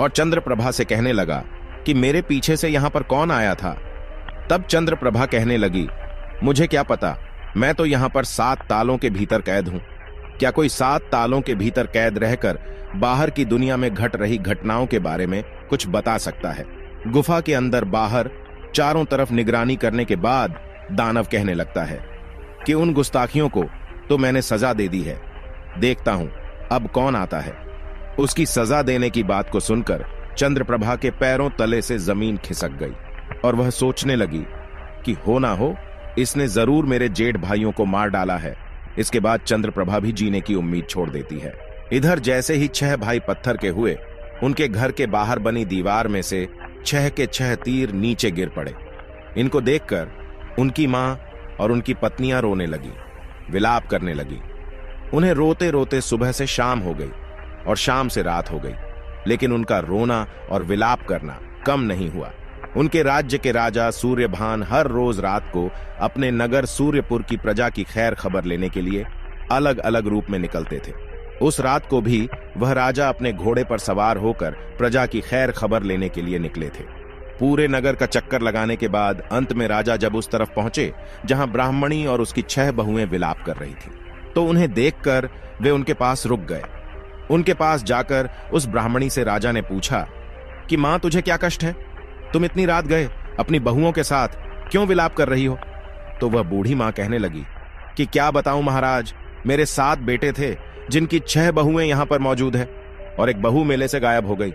और चंद्रप्रभा से कहने लगा कि मेरे पीछे से यहां पर कौन आया था। तब चंद्रप्रभा कहने लगी, मुझे क्या पता, मैं तो यहां पर 7 तालों के भीतर कैद हूं। क्या कोई 7 तालों के भीतर कैद रहकर बाहर की दुनिया में घट रही घटनाओं के बारे में कुछ बता सकता है? गुफा के अंदर बाहर चारों तरफ निगरानी करने के बाद दानव कहने लगता है कि उन गुस्ताखियों को तो मैंने सजा दे दी है, देखता हूं अब कौन आता है। उसकी सजा देने की बात को सुनकर चंद्रप्रभा के पैरों तले से जमीन खिसक गई और वह सोचने लगी कि हो ना हो इसने जरूर मेरे जेठ भाइयों को मार डाला है। इसके बाद चंद्रप्रभा भी जीने की उम्मीद छोड़ देती है। इधर जैसे ही 6 भाई पत्थर के हुए, उनके घर के बाहर बनी दीवार में से 6 के 6 तीर नीचे गिर पड़े। इनको देखकर उनकी मां और उनकी पत्नियां रोने लगी, विलाप करने लगी। उन्हें रोते रोते सुबह से शाम हो गई और शाम से रात हो गई, लेकिन उनका रोना और विलाप करना कम नहीं हुआ। उनके राज्य के राजा सूर्यभान हर रोज रात को अपने नगर सूर्यपुर की प्रजा की खैर खबर लेने के लिए अलग अलग रूप में निकलते थे। उस रात को भी वह राजा अपने घोड़े पर सवार होकर प्रजा की खैर खबर लेने के लिए निकले थे। पूरे नगर का चक्कर लगाने के बाद अंत में राजा जब उस तरफ पहुंचे जहां ब्राह्मणी और उसकी 6 बहुएं विलाप कर रही थी, तो उन्हें देखकर वे उनके पास रुक गए। उनके पास जाकर उस ब्राह्मणी से राजा ने पूछा कि मां, तुझे क्या कष्ट है? तुम इतनी रात गए अपनी बहुओं के साथ क्यों विलाप कर रही हो? तो वह बूढ़ी मां कहने लगी कि क्या बताऊं महाराज, मेरे 7 बेटे थे जिनकी 6 बहुएं यहां पर मौजूद है और एक बहू मेले से गायब हो गई।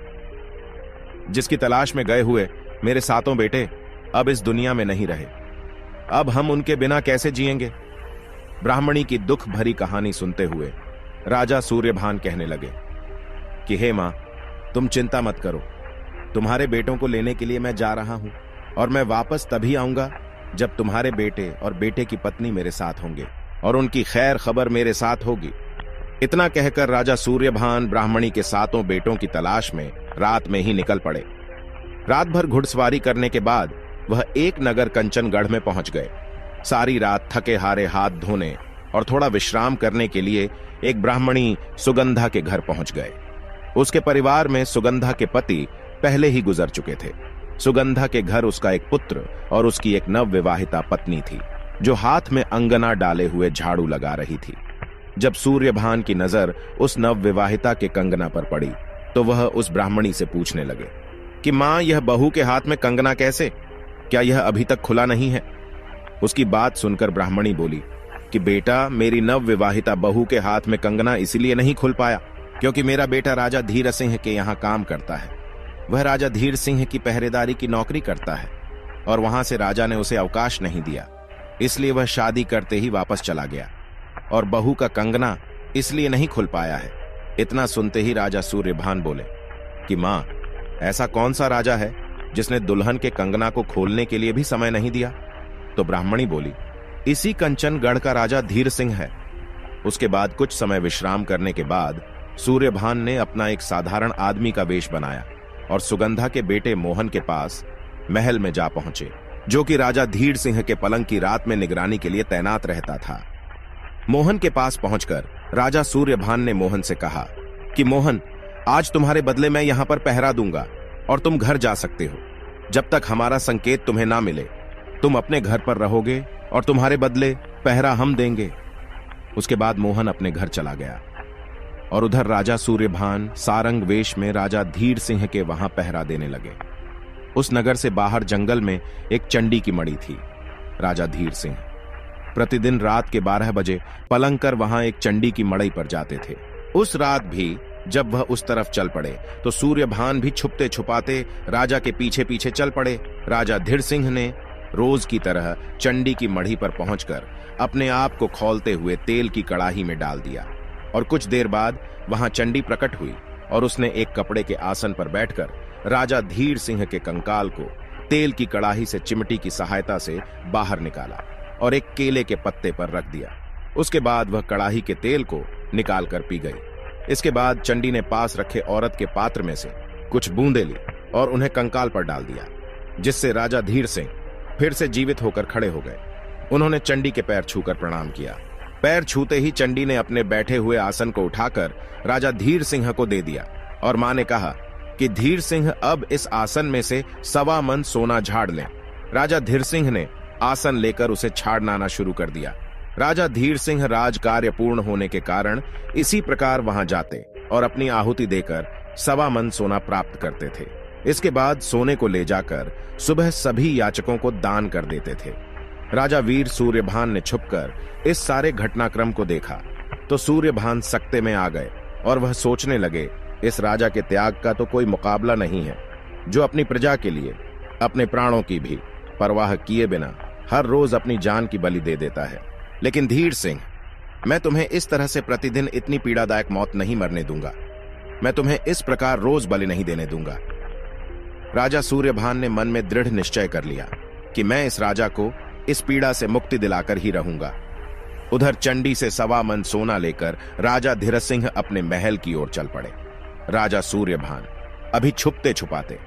जिसकी तलाश में गए हुए मेरे 7 बेटे अब इस दुनिया में नहीं रहे। अब हम उनके बिना कैसे जिएंगे? ब्राह्मणी की दुख भरी कहानी सुनते हुए राजा सूर्यभान कहने लगे कि हे मां, तुम चिंता मत करो, तुम्हारे बेटों को लेने के लिए मैं जा रहा हूं और मैं वापस तभी आऊंगा जब तुम्हारे बेटे और बेटे की पत्नी मेरे साथ होंगे और उनकी खैर खबर मेरे साथ होगी। इतना कहकर राजा सूर्यभान ब्राह्मणी के 7 बेटों की तलाश में रात में ही निकल पड़े। रात भर घुड़सवारी करने के बाद वह एक नगर कंचनगढ़ में पहुंच गए। सारी रात थके हारे हाथ धोने और थोड़ा विश्राम करने के लिए एक ब्राह्मणी सुगंधा के घर पहुंच गए। उसके परिवार में सुगंधा के पति पहले ही गुजर चुके थे। सुगंधा के घर उसका एक पुत्र और उसकी एक नवविवाहिता पत्नी थी जो हाथ में अंगना डाले हुए झाड़ू लगा रही थी। जब सूर्यभान की नजर उस नवविवाहिता के कंगना पर पड़ी तो वह उस ब्राह्मणी से पूछने लगे कि मां, यह बहू के हाथ में कंगना कैसे? क्या यह अभी तक खुला नहीं है? उसकी बात सुनकर ब्राह्मणी बोली कि बेटा, मेरी नवविवाहिता बहू के हाथ में कंगना इसलिए नहीं खुल पाया क्योंकि मेरा बेटा राजा धीर सिंह के यहाँ काम करता है। वह राजा धीर सिंह की पहरेदारी की नौकरी करता है और वहां से राजा ने उसे अवकाश नहीं दिया, इसलिए वह शादी करते ही वापस चला गया और बहू का कंगना इसलिए नहीं खुल पाया है। इतना सुनते ही राजा सूर्यभान बोले कि मां, ऐसा कौन सा राजा है जिसने दुल्हन के कंगना को खोलने के लिए भी समय नहीं दिया? तो ब्राह्मणी बोली, इसी कंचनगढ़ का राजा धीर सिंह है। उसके बाद कुछ समय विश्राम करने के बाद सूर्यभान ने अपना एक साधारण आदमी का वेश बनाया और सुगंधा के बेटे मोहन के पास महल में जा पहुंचे जो कि राजा धीर सिंह के पलंग की रात में निगरानी के लिए तैनात रहता था। मोहन के पास पहुंचकर राजा सूर्यभान ने मोहन से कहा कि मोहन, आज तुम्हारे बदले मैं यहां पर पहरा दूंगा और तुम घर जा सकते हो। जब तक हमारा संकेत तुम्हें ना मिले तुम अपने घर पर रहोगे और तुम्हारे बदले पहरा हम देंगे। उसके बाद मोहन अपने घर चला गया और उधर राजा सूर्यभान सारंग वेश में राजा धीर सिंह के वहां पहरा देने लगे। उस नगर से बाहर जंगल में एक चंडी की मड़ी थी। राजा धीर सिंह प्रतिदिन रात के 12 बजे पलंग कर वहां एक चंडी की मड़ई पर जाते थे। उस रात भी जब वह उस तरफ चल पड़े तो सूर्यभान भी छुपते छुपाते राजा के पीछे पीछे चल पड़े। राजा धीर सिंह ने रोज की तरह चंडी की मढ़ी पर पहुंचकर अपने आप को खौलते हुए तेल की कड़ाही में डाल दिया और कुछ देर बाद वहां चंडी प्रकट हुई और उसने एक कपड़े के आसन पर बैठकर राजा धीर सिंह के कंकाल को तेल की कड़ाही से चिमटी की सहायता से बाहर निकाला और एक केले के पत्ते पर रख दिया। उसके बाद वह कड़ाही के तेल को निकाल कर पी गई। इसके बाद चंडी ने पास रखे औरत के पात्र में से कुछ बूंदें ली और उन्हें कंकाल पर डाल दिया, जिससे राजा धीर सिंह फिर से जीवित होकर खड़े हो गए। उन्होंने चंडी के पैर छूकर प्रणाम किया। पैर छूते ही चंडी ने अपने बैठे हुए आसन को उठाकर राजा धीर सिंह को दे दिया और मां ने कहा कि धीर सिंह अब इस आसन में से 1.25 मन सोना झाड़ लें। राजा धीर सिंह ने आसन लेकर उसे छाड़ना शुरू कर दिया। राजा धीर सिंह राज कार्य पूर्ण होने के कारण इसी प्रकार वहां जाते और अपनी आहुति देकर 1.25 मन सोना प्राप्त करते थे। इसके बाद सोने को ले जाकर सुबह सभी याचकों को दान कर देते थे। राजा वीर सूर्यभान ने छुपकर इस सारे घटनाक्रम को देखा तो सूर्यभान सकते में आ गए और वह सोचने लगे, इस राजा के त्याग का तो कोई मुकाबला नहीं है, जो अपनी प्रजा के लिए अपने प्राणों की भी परवाह किए बिना हर रोज अपनी जान की बलि दे देता है। लेकिन धीर सिंह, मैं तुम्हें इस तरह से प्रतिदिन इतनी पीड़ादायक मौत नहीं मरने दूंगा। मैं तुम्हें इस प्रकार रोज बलि नहीं देने दूंगा। राजा सूर्यभान ने मन में दृढ़ निश्चय कर लिया कि मैं इस राजा को इस पीड़ा से मुक्ति दिलाकर ही रहूंगा। उधर चंडी से 1.25 मन सोना लेकर राजा धीर सिंह अपने महल की ओर चल पड़े। राजा सूर्यभान अभी छुपते छुपाते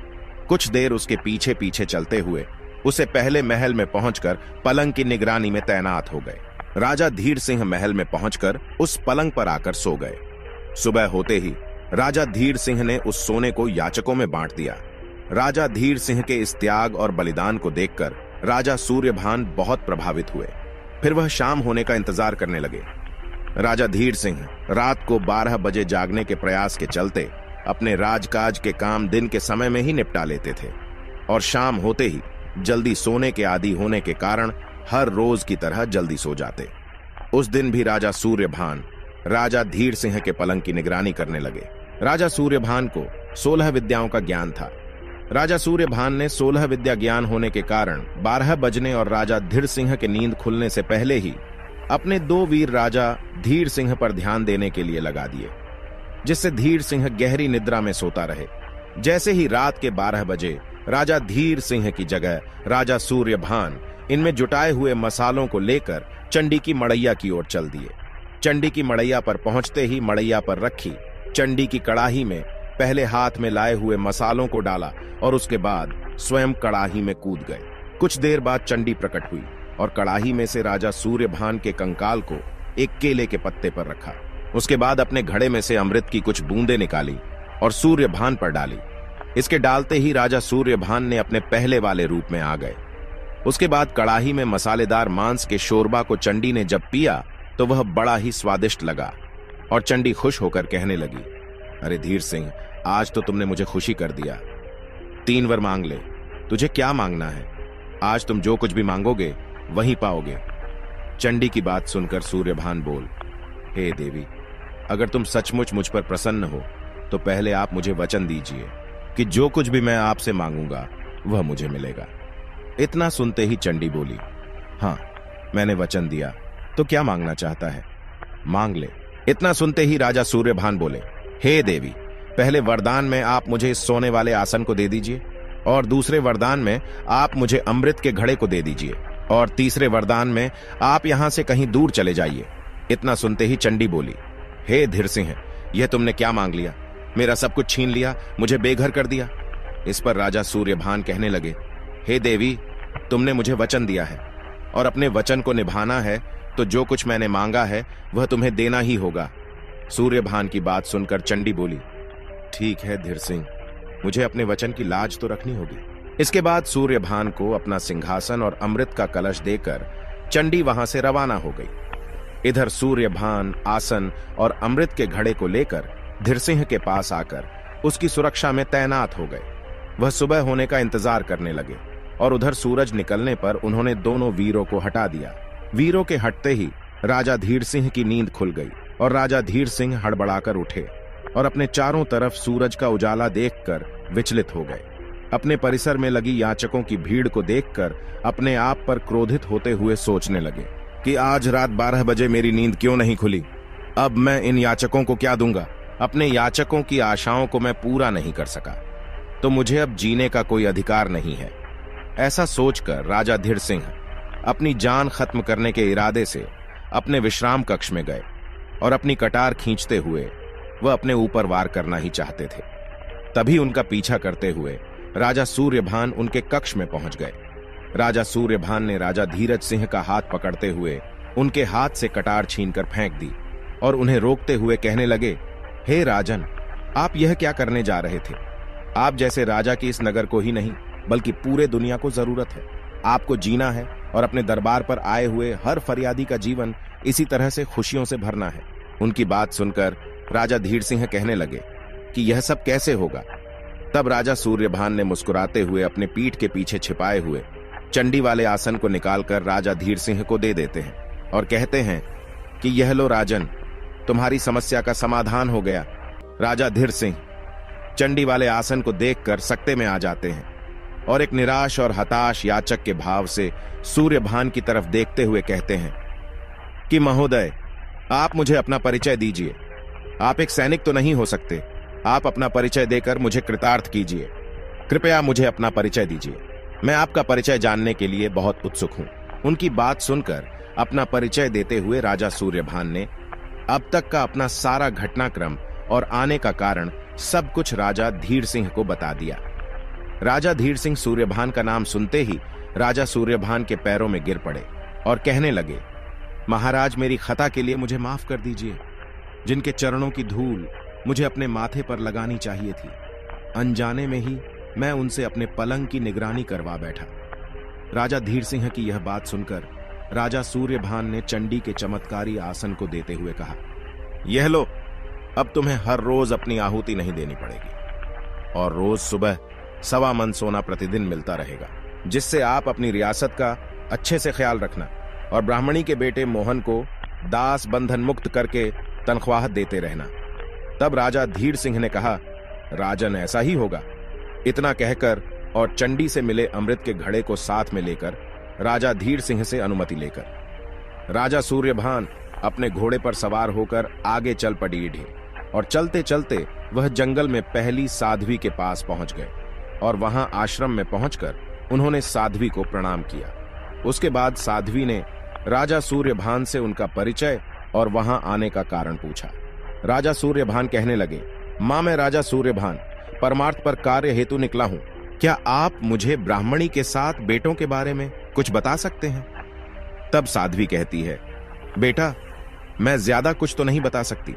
कुछ देर उसके पीछे पीछे चलते हुए उसे पहले महल में पहुंचकर पलंग की निगरानी में तैनात हो गए। राजा धीर सिंह महल में पहुंचकर उस पलंग पर आकर सो गए। सुबह होते ही राजा धीर सिंह ने उस सोने को याचकों में बांट दिया। राजा धीर सिंह के इस त्याग और बलिदान को देखकर राजा सूर्यभान बहुत प्रभावित हुए। फिर वह शाम होने का इंतजार करने लगे। राजा धीर सिंह रात को 12 बजे जागने के प्रयास के चलते अपने राजकाज के काम दिन के समय में ही निपटा लेते थे और शाम होते ही जल्दी सोने के आदी होने के कारण हर रोज की तरह जल्दी सो जाते। उस दिन भी राजा सूर्यभान राजा धीर सिंह के पलंग की निगरानी करने लगे। राजा सूर्यभान को 16 विद्याओं का ज्ञान था। राजा सूर्यभान ने 16 विद्या ज्ञान होने के कारण 12 बजने और राजा धीर सिंह के नींद खुलने से पहले ही अपने 2 वीर राजा धीर सिंह पर ध्यान देने के लिए लगा दिए, जिससे धीर सिंह गहरी निद्रा में सोता रहे। जैसे ही रात के 12 बजे राजा धीर सिंह की जगह राजा सूर्यभान इनमें जुटाए हुए मसालों को लेकर चंडी की मड़ैया की ओर चल दिए। चंडी की मड़ैया पर पहुंचते ही मड़ैया पर रखी चंडी की कड़ाही में पहले हाथ में लाए हुए मसालों को डाला और उसके बाद स्वयं कड़ाही में कूद गए। कुछ देर बाद चंडी प्रकट हुई और कड़ाही में से राजा सूर्यभान के कंकाल को एक केले के पत्ते पर रखा। उसके बाद अपने घड़े में से अमृत की कुछ बूंदें निकाली और सूर्यभान पर डाली। इसके डालते ही राजा सूर्यभान ने अपने पहले वाले रूप में आ गए। उसके बाद कड़ाही में मसालेदार मांस के शोरबा को चंडी ने जब पिया तो वह बड़ा ही स्वादिष्ट लगा और चंडी खुश होकर कहने लगी, अरे धीर सिंह, आज तो तुमने मुझे खुशी कर दिया। 3 वर मांग ले, तुझे क्या मांगना है? आज तुम जो कुछ भी मांगोगे वही पाओगे। चंडी की बात सुनकर सूर्यभान बोल, हे देवी, अगर तुम सचमुच मुझ पर प्रसन्न हो तो पहले आप मुझे वचन दीजिए कि जो कुछ भी मैं आपसे मांगूंगा वह मुझे मिलेगा। इतना सुनते ही चंडी बोली, हाँ, मैंने वचन दिया, तो क्या मांगना चाहता है? मांग ले। इतना सुनते ही राजा सूर्यभान बोले, हे देवी, पहले वरदान में आप मुझे इस सोने वाले आसन को दे दीजिए और दूसरे वरदान में आप मुझे अमृत के घड़े को दे दीजिए और तीसरे वरदान में आप यहां से कहीं दूर चले जाइए। इतना सुनते ही चंडी बोली, हे धीर सिंह, यह तुमने क्या मांग लिया? मेरा सब कुछ छीन लिया, मुझे बेघर कर दिया। इस पर राजा सूर्यभान कहने लगे, हे देवी, तुमने मुझे वचन दिया है और अपने वचन को निभाना है, तो जो कुछ मैंने मांगा है वह तुम्हें देना ही होगा। सूर्यभान की बात सुनकर चंडी बोली, ठीक है धीर सिंह, मुझे अपने वचन की लाज तो रखनी होगी। इसके बाद सूर्यभान को अपना सिंहासन और अमृत का कलश देकर चंडी वहां से रवाना हो गई। इधर सूर्यभान आसन और अमृत के घड़े को लेकर धीरसिंह के पास आकर उसकी सुरक्षा में तैनात हो गए। वह सुबह होने का इंतजार करने लगे और उधर सूरज निकलने पर उन्होंने दोनों वीरों को हटा दिया। वीरों के हटते ही राजा धीर सिंह की नींद खुल गई और राजा धीर सिंह हड़बड़ाकर उठे और अपने चारों तरफ सूरज का उजाला देखकर विचलित हो गए। अपने परिसर में लगी याचकों की भीड़ को देखकर अपने आप पर क्रोधित होते हुए सोचने लगे कि आज रात 12 बजे मेरी नींद क्यों नहीं खुली। अब मैं इन याचकों को क्या दूंगा। अपने याचकों की आशाओं को मैं पूरा नहीं कर सका तो मुझे अब जीने का कोई अधिकार नहीं है। ऐसा सोचकर राजा धीर सिंह अपनी जान खत्म करने के इरादे से अपने विश्राम कक्ष में गए और अपनी कटार खींचते हुए वह अपने ऊपर वार करना ही चाहते थे। तभी उनका पीछा करते हुए राजा सूर्यभान उनके कक्ष में पहुंच गए। राजा सूर्यभान ने राजा धीरज सिंह का हाथ पकड़ते हुए उनके हाथ से कटार छीनकर फेंक दी और उन्हें रोकते हुए कहने लगे, हे राजन, आप यह क्या करने जा रहे थे। आप जैसे राजा की इस नगर को ही नहीं बल्कि पूरे दुनिया को जरूरत है। आपको जीना है और अपने दरबार पर आए हुए हर फरियादी का जीवन इसी तरह से खुशियों से भरना है। उनकी बात सुनकर राजा धीर सिंह कहने लगे कि यह सब कैसे होगा। तब राजा सूर्यभान ने मुस्कुराते हुए अपने पीठ के पीछे छिपाए हुए चंडी वाले आसन को निकालकर राजा धीर सिंह को दे देते हैं और कहते हैं कि यह लो राजन, तुम्हारी समस्या का समाधान हो गया। राजा धीर सिंह चंडी वाले आसन को देखकर सकते में आ जाते हैं और एक निराश और हताश याचक के भाव से सूर्यभान की तरफ देखते हुए कहते हैं कि महोदय, आप मुझे अपना परिचय दीजिए। आप एक सैनिक तो नहीं हो सकते। आप अपना परिचय देकर मुझे कृतार्थ कीजिए। कृपया मुझे अपना परिचय दीजिए। मैं आपका परिचय जानने के लिए बहुत उत्सुक हूं। उनकी बात सुनकर अपना परिचय देते हुए राजा सूर्यभान ने अब तक का अपना सारा घटनाक्रम और आने का कारण सब कुछ राजा धीर सिंह को बता दिया। राजा धीर सिंह सूर्यभान का नाम सुनते ही राजा सूर्यभान के पैरों में गिर पड़े और कहने लगे, महाराज, मेरी खता के लिए मुझे माफ कर दीजिए। जिनके चरणों की धूल मुझे अपने माथे पर लगानी चाहिए थी, अनजाने में ही मैं उनसे अपने पलंग की निगरानी करवा बैठा। राजा धीर सिंह की यह बात सुनकर राजा सूर्यभान ने चंडी के चमत्कारी आसन को देते हुए कहा, यह लो, अब तुम्हें हर रोज अपनी आहुति नहीं देनी पड़ेगी और रोज सुबह 1.25 मन सोना प्रतिदिन मिलता रहेगा, जिससे आप अपनी रियासत का अच्छे से ख्याल रखना और ब्राह्मणी के बेटे मोहन को दास बंधन मुक्त करके तनख्वाह देते रहना। तब राजा धीर सिंह ने कहा, राजन, ऐसा ही होगा। इतना कहकर और चंडी से मिले अमृत के घड़े को साथ में लेकर राजा धीर सिंह से अनुमति लेकर राजा सूर्यभान अपने घोड़े पर सवार होकर आगे चल पड़े और चलते चलते वह जंगल में पहली साध्वी के पास पहुंच गए और वहां आश्रम में पहुंचकर उन्होंने साध्वी को प्रणाम किया। उसके बाद साध्वी ने राजा सूर्यभान से उनका परिचय और वहां आने का कारण पूछा। राजा सूर्यभान कहने लगे, मां, मैं राजा सूर्यभान परमार्थ पर कार्य हेतु निकला हूं। क्या आप मुझे ब्राह्मणी के 7 बेटों के बारे में कुछ बता सकते हैं? तब साध्वी कहती है, बेटा, मैं ज्यादा कुछ तो नहीं बता सकती।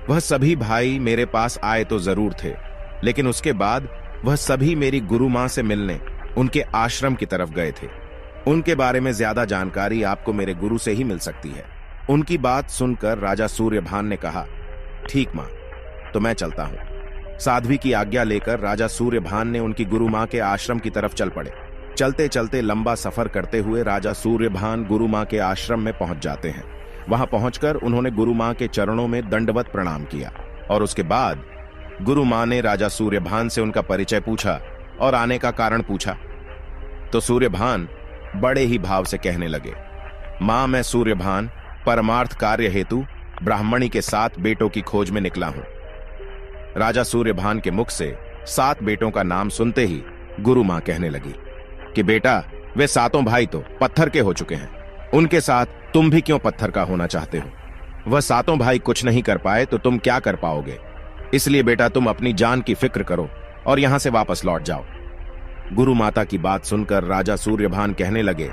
वह सभी भाई मेरे पास आए तो जरूर थे, लेकिन उसके बाद वह सभी मेरी गुरु मां से मिलने उनके आश्रम की तरफ गए थे। उनके बारे में ज्यादा जानकारी आपको मेरे गुरु से ही मिल सकती है। उनकी बात सुनकर राजा सूर्यभान ने कहा, ठीक मां, तो मैं चलता हूं। साध्वी की आज्ञा लेकर राजा सूर्यभान ने उनकी गुरु मां के आश्रम की तरफ चल पड़े। चलते चलते लंबा सफर करते हुए राजा सूर्यभान गुरु मां के आश्रम में पहुंच जाते हैं। वहां पहुंचकर उन्होंने गुरु मां के चरणों में दंडवत प्रणाम किया और उसके बाद गुरु मां ने राजा सूर्यभान से उनका परिचय पूछा और आने का कारण पूछा। तो सूर्यभान बड़े ही भाव से कहने लगे, मां, मैं सूर्यभान परमार्थ कार्य हेतु ब्राह्मणी के 7 बेटों की खोज में निकला हूं। राजा सूर्यभान के मुख से 7 बेटों का नाम सुनते ही गुरु मां कहने लगी कि बेटा, वे 7 भाई तो पत्थर के हो चुके हैं, उनके साथ तुम भी क्यों पत्थर का होना चाहते हो? वह 7 भाई कुछ नहीं कर पाए तो तुम क्या कर पाओगे? इसलिए बेटा, तुम अपनी जान की फिक्र करो और यहां से वापस लौट जाओ। गुरु माता की बात सुनकर राजा सूर्यभान कहने लगे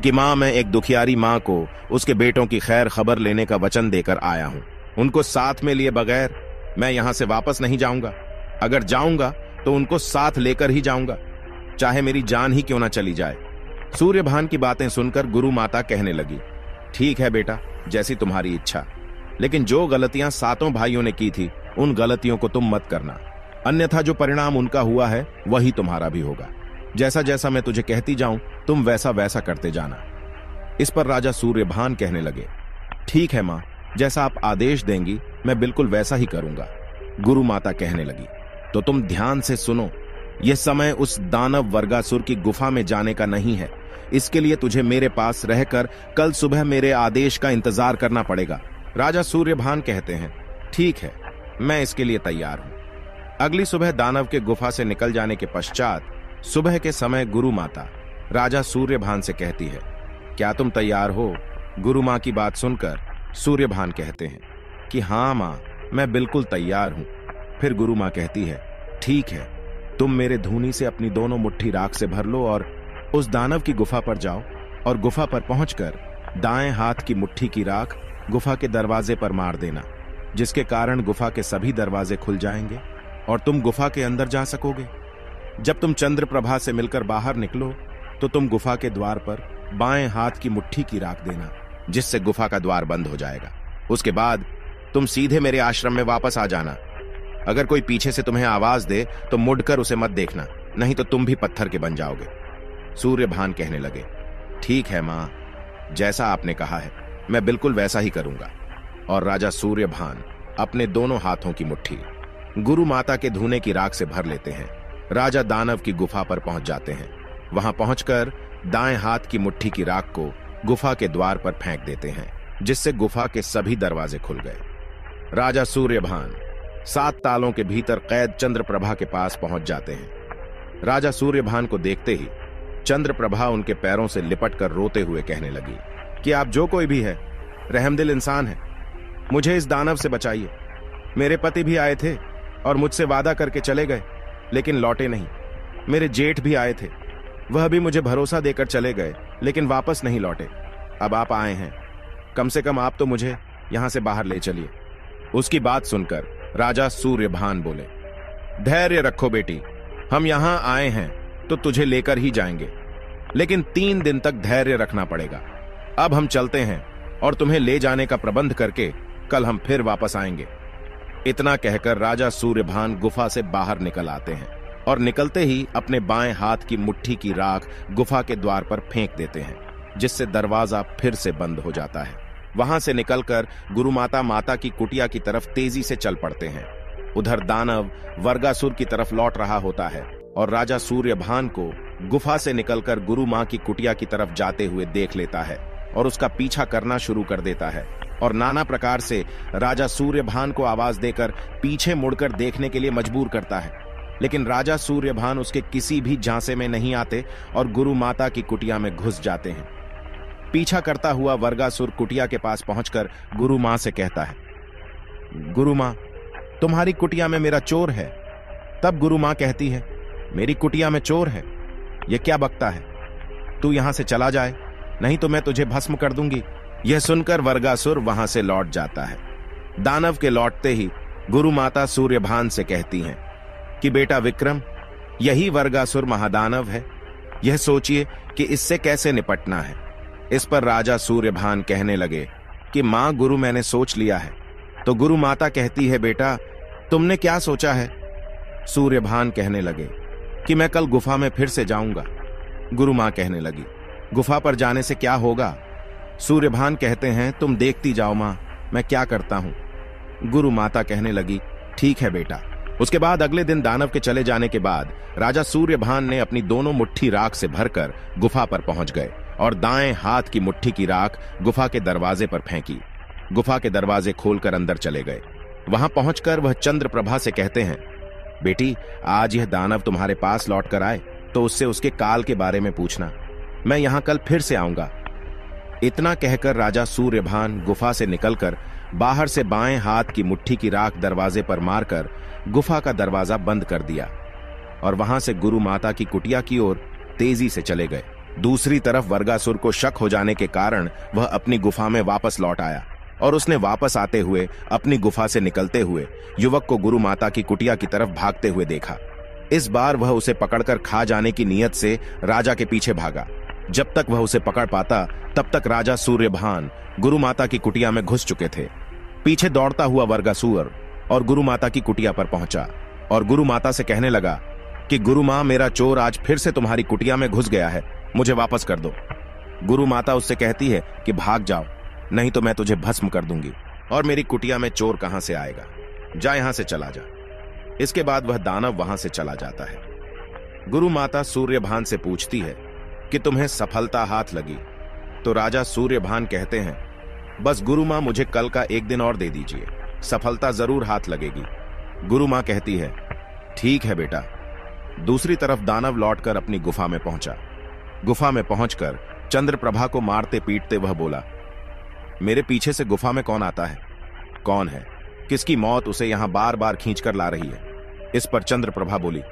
कि मां, मैं एक दुखियारी मां को उसके बेटों की खैर खबर लेने का वचन देकर आया हूं। उनको साथ में लिए बगैर मैं यहां से वापस नहीं जाऊंगा। अगर जाऊंगा तो उनको साथ लेकर ही जाऊंगा, चाहे मेरी जान ही क्यों ना चली जाए। सूर्यभान की बातें सुनकर गुरु माता कहने लगी, ठीक है बेटा, जैसी तुम्हारी इच्छा, लेकिन जो गलतियां सातों भाइयों ने की थी उन गलतियों को तुम मत करना, अन्यथा जो परिणाम उनका हुआ है वही तुम्हारा भी होगा। जैसा जैसा मैं तुझे कहती जाऊं तुम वैसा वैसा करते जाना। इस पर राजा सूर्यभान कहने लगे, ठीक है मां, जैसा आप आदेश देंगी मैं बिल्कुल वैसा ही करूंगा। गुरु माता कहने लगी, तो तुम ध्यान से सुनो, यह समय उस दानव वर्गासुर की गुफा में जाने का नहीं है। इसके लिए तुझे मेरे पास रहकर कल सुबह मेरे आदेश का इंतजार करना पड़ेगा। राजा सूर्यभान कहते हैं, ठीक है, मैं इसके लिए तैयार हूं। अगली सुबह दानव के गुफा से निकल जाने के पश्चात सुबह के समय गुरु माता राजा सूर्यभान से कहती है, क्या तुम तैयार हो? गुरु मां की बात सुनकर सूर्यभान कहते हैं कि हाँ मां, मैं बिल्कुल तैयार हूं। फिर गुरु मां कहती है, ठीक है, तुम मेरे धूनी से अपनी दोनों मुट्ठी राख से भर लो और उस दानव की गुफा पर जाओ और गुफा पर पहुंचकर दाएं हाथ की मुट्ठी की राख गुफा के दरवाजे पर मार देना, जिसके कारण गुफा के सभी दरवाजे खुल जाएंगे और तुम गुफा के अंदर जा सकोगे। जब तुम चंद्र प्रभा से मिलकर बाहर निकलो तो तुम गुफा के द्वार पर बाएं हाथ की मुट्ठी की राख देना, जिससे गुफा का द्वार बंद हो जाएगा। उसके बाद तुम सीधे मेरे आश्रम में वापस आ जाना। अगर कोई पीछे से तुम्हें आवाज दे तो मुड़कर उसे मत देखना, नहीं तो तुम भी पत्थर के बन जाओगे। सूर्यभान कहने लगे, ठीक है मां, जैसा आपने कहा है मैं बिल्कुल वैसा ही करूंगा। और राजा सूर्यभान अपने दोनों हाथों की मुट्ठी गुरु माता के धूने की राख से भर लेते हैं। राजा दानव की गुफा पर पहुंच जाते हैं। वहां पहुंचकर दाएं हाथ की मुट्ठी की राख को गुफा के द्वार पर फेंक देते हैं, जिससे गुफा के सभी दरवाजे खुल गए। राजा सूर्यभान 7 तालों के भीतर कैद चंद्रप्रभा के पास पहुंच जाते हैं। राजा सूर्यभान को देखते ही चंद्रप्रभा उनके पैरों से लिपटकर रोते हुए कहने लगी कि आप जो कोई भी है, रहमदिल इंसान है, मुझे इस दानव से बचाइए। मेरे पति भी आए थे और मुझसे वादा करके चले गए, लेकिन लौटे नहीं। मेरे जेठ भी आए थे, वह भी मुझे भरोसा देकर चले गए, लेकिन वापस नहीं लौटे। अब आप आए हैं, कम से कम आप तो मुझे यहां से बाहर ले चलिए। उसकी बात सुनकर राजा सूर्यभान बोले, धैर्य रखो बेटी, हम यहां आए हैं तो तुझे लेकर ही जाएंगे, लेकिन 3 दिन तक धैर्य रखना पड़ेगा। अब हम चलते हैं और तुम्हें ले जाने का प्रबंध करके कल हम फिर वापस आएंगे। इतना कहकर राजा सूर्यभान गुफा से बाहर निकल आते हैं और निकलते ही अपने बाएं हाथ की मुट्ठी की राख गुफा के द्वार पर फेंक देते हैं, जिससे दरवाजा फिर से बंद हो जाता है। वहां से निकलकर गुरु माता की कुटिया की तरफ तेजी से चल पड़ते हैं। उधर दानव वर्गासुर की तरफ लौट रहा होता है और राजा सूर्यभान को गुफा से निकलकर गुरु मां की कुटिया की तरफ जाते हुए देख लेता है और उसका पीछा करना शुरू कर देता है और नाना प्रकार से राजा सूर्यभान को आवाज देकर पीछे मुड़कर देखने के लिए मजबूर करता है। लेकिन राजा सूर्यभान उसके किसी भी झांसे में नहीं आते और गुरु माता की कुटिया में घुस जाते हैं। पीछा करता हुआ वर्गासुर कुटिया के पास पहुंचकर गुरु मां से कहता है, गुरु मां, तुम्हारी कुटिया में मेरा चोर है। तब गुरु मां कहती है, मेरी कुटिया में चोर है, यह क्या बकता है? तू यहां से चला जाए, नहीं तो मैं तुझे भस्म कर दूंगी। यह सुनकर वर्गासुर वहां से लौट जाता है। दानव के लौटते ही गुरु माता सूर्यभान से कहती हैं कि बेटा विक्रम, यही वर्गासुर महादानव है, यह सोचिए कि इससे कैसे निपटना है। इस पर राजा सूर्यभान कहने लगे कि मां गुरु, मैंने सोच लिया है। तो गुरु माता कहती है, बेटा तुमने क्या सोचा है? सूर्यभान कहने लगे कि मैं कल गुफा में फिर से जाऊंगा। गुरु मां कहने लगी, गुफा पर जाने से क्या होगा? सूर्यभान कहते हैं, तुम देखती जाओ मां, मैं क्या करता हूं। गुरु माता कहने लगी, ठीक है बेटा। उसके बाद अगले दिन दानव के चले जाने के बाद राजा सूर्यभान ने अपनी दोनों मुट्ठी राख से भरकर गुफा पर पहुंच गए और दाएं हाथ की मुट्ठी की राख गुफा के दरवाजे पर फेंकी। गुफा के दरवाजे खोलकर अंदर चले गए। वहां पहुंचकर वह चंद्रप्रभा से कहते हैं, बेटी आज यह दानव तुम्हारे पास लौट कर आए तो उससे उसके काल के बारे में पूछना। मैं यहां कल फिर से आऊंगा। इतना कहकर राजा सूर्यभान गुफा से निकलकर बाहर से बाएं हाथ की मुट्ठी की राख दरवाजे पर मारकर गुफा का दरवाजा बंद कर दिया। और वहां से गुरु माता की कुटिया की ओर तेजी से चले गए। दूसरी तरफ वर्गासुर को शक हो जाने के कारण वह अपनी गुफा में वापस लौट आया और उसने वापस आते हुए अपनी गुफा से निकलते हुए युवक को गुरु माता की कुटिया की तरफ भागते हुए देखा। इस बार वह उसे पकड़कर खा जाने की नीयत से राजा के पीछे भागा। जब तक वह उसे पकड़ पाता तब तक राजा सूर्यभान गुरु माता की कुटिया में घुस चुके थे। पीछे दौड़ता हुआ वर्गासुर और गुरु माता की कुटिया पर पहुंचा और गुरु माता से कहने लगा कि गुरु मां, मेरा चोर आज फिर से तुम्हारी कुटिया में घुस गया है, मुझे वापस कर दो। गुरु माता उससे कहती है कि भाग जाओ, नहीं तो मैं तुझे भस्म कर दूंगी और मेरी कुटिया में चोर कहां से आएगा, जा यहां से चला जा। इसके बाद वह दानव वहां से चला जाता है। गुरु माता सूर्यभान से पूछती है कि तुम्हें सफलता हाथ लगी? तो राजा सूर्यभान कहते हैं, बस गुरु मां, मुझे कल का एक दिन और दे दीजिए, सफलता जरूर हाथ लगेगी। गुरु मां कहती है, ठीक है बेटा। दूसरी तरफ दानव लौटकर अपनी गुफा में पहुंचा। गुफा में पहुंचकर चंद्रप्रभा को मारते पीटते वह बोला, मेरे पीछे से गुफा में कौन आता है? कौन है? किसकी मौत उसे यहां बार बार खींचकर ला रही है? इस पर चंद्रप्रभा बोली,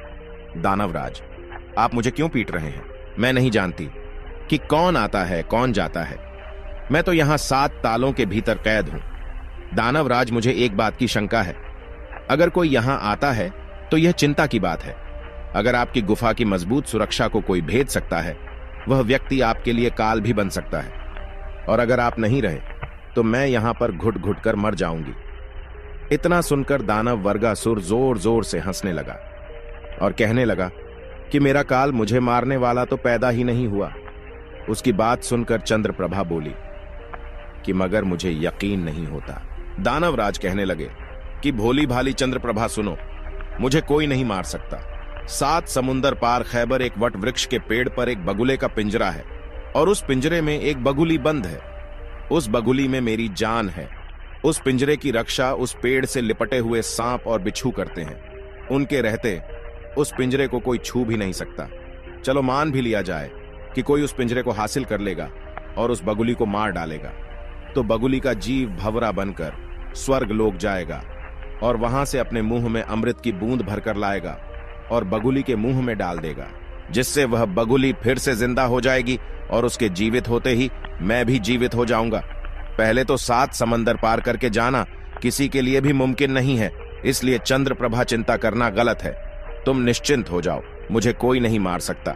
दानवराज, आप मुझे क्यों पीट रहे हैं? मैं नहीं जानती कि कौन आता है कौन जाता है। मैं तो यहां 7 तालों के भीतर कैद हूं। दानवराज, मुझे एक बात की शंका है। अगर कोई यहां आता है तो यह चिंता की बात है। अगर आपकी गुफा की मजबूत सुरक्षा को कोई भेद सकता है, वह व्यक्ति आपके लिए काल भी बन सकता है। और अगर आप नहीं रहे तो मैं यहां पर घुट घुट कर मर जाऊंगी। इतना सुनकर दानव वर्गासुर जोर जोर से हंसने लगा और कहने लगा कि मेरा काल मुझे मारने वाला तो पैदा ही नहीं हुआ। उसकी बात सुनकर चंद्रप्रभा बोली कि मगर मुझे यकीन नहीं होता। दानवराज कहने लगे कि भोली भाली चंद्रप्रभा, सुनो, मुझे कोई नहीं मार सकता। 7 समुंदर पार खैबर एक वट वृक्ष के पेड़ पर एक बगुले का पिंजरा है और उस पिंजरे में एक बगुली बंद है। उस बगुली में मेरी जान है। उस पिंजरे की रक्षा उस पेड़ से लिपटे हुए सांप और बिच्छू करते हैं। उनके रहते उस पिंजरे को कोई छू भी नहीं सकता। चलो मान भी लिया जाए कि कोई उस पिंजरे को हासिल कर लेगा और उस बगुली को मार डालेगा, तो बगुली का जीव भंवरा बनकर स्वर्ग लोक जाएगा और वहां से अपने मुंह में अमृत की बूंद भरकर लाएगा और बगुली के मुंह में डाल देगा, जिससे वह बगुली फिर से जिंदा हो जाएगी और उसके जीवित होते ही मैं भी जीवित हो जाऊंगा। पहले तो 7 समंदर पार करके जाना किसी के लिए भी मुमकिन नहीं है, इसलिए चंद्रप्रभा चिंता करना गलत है। तुम निश्चिंत हो जाओ, मुझे कोई नहीं मार सकता।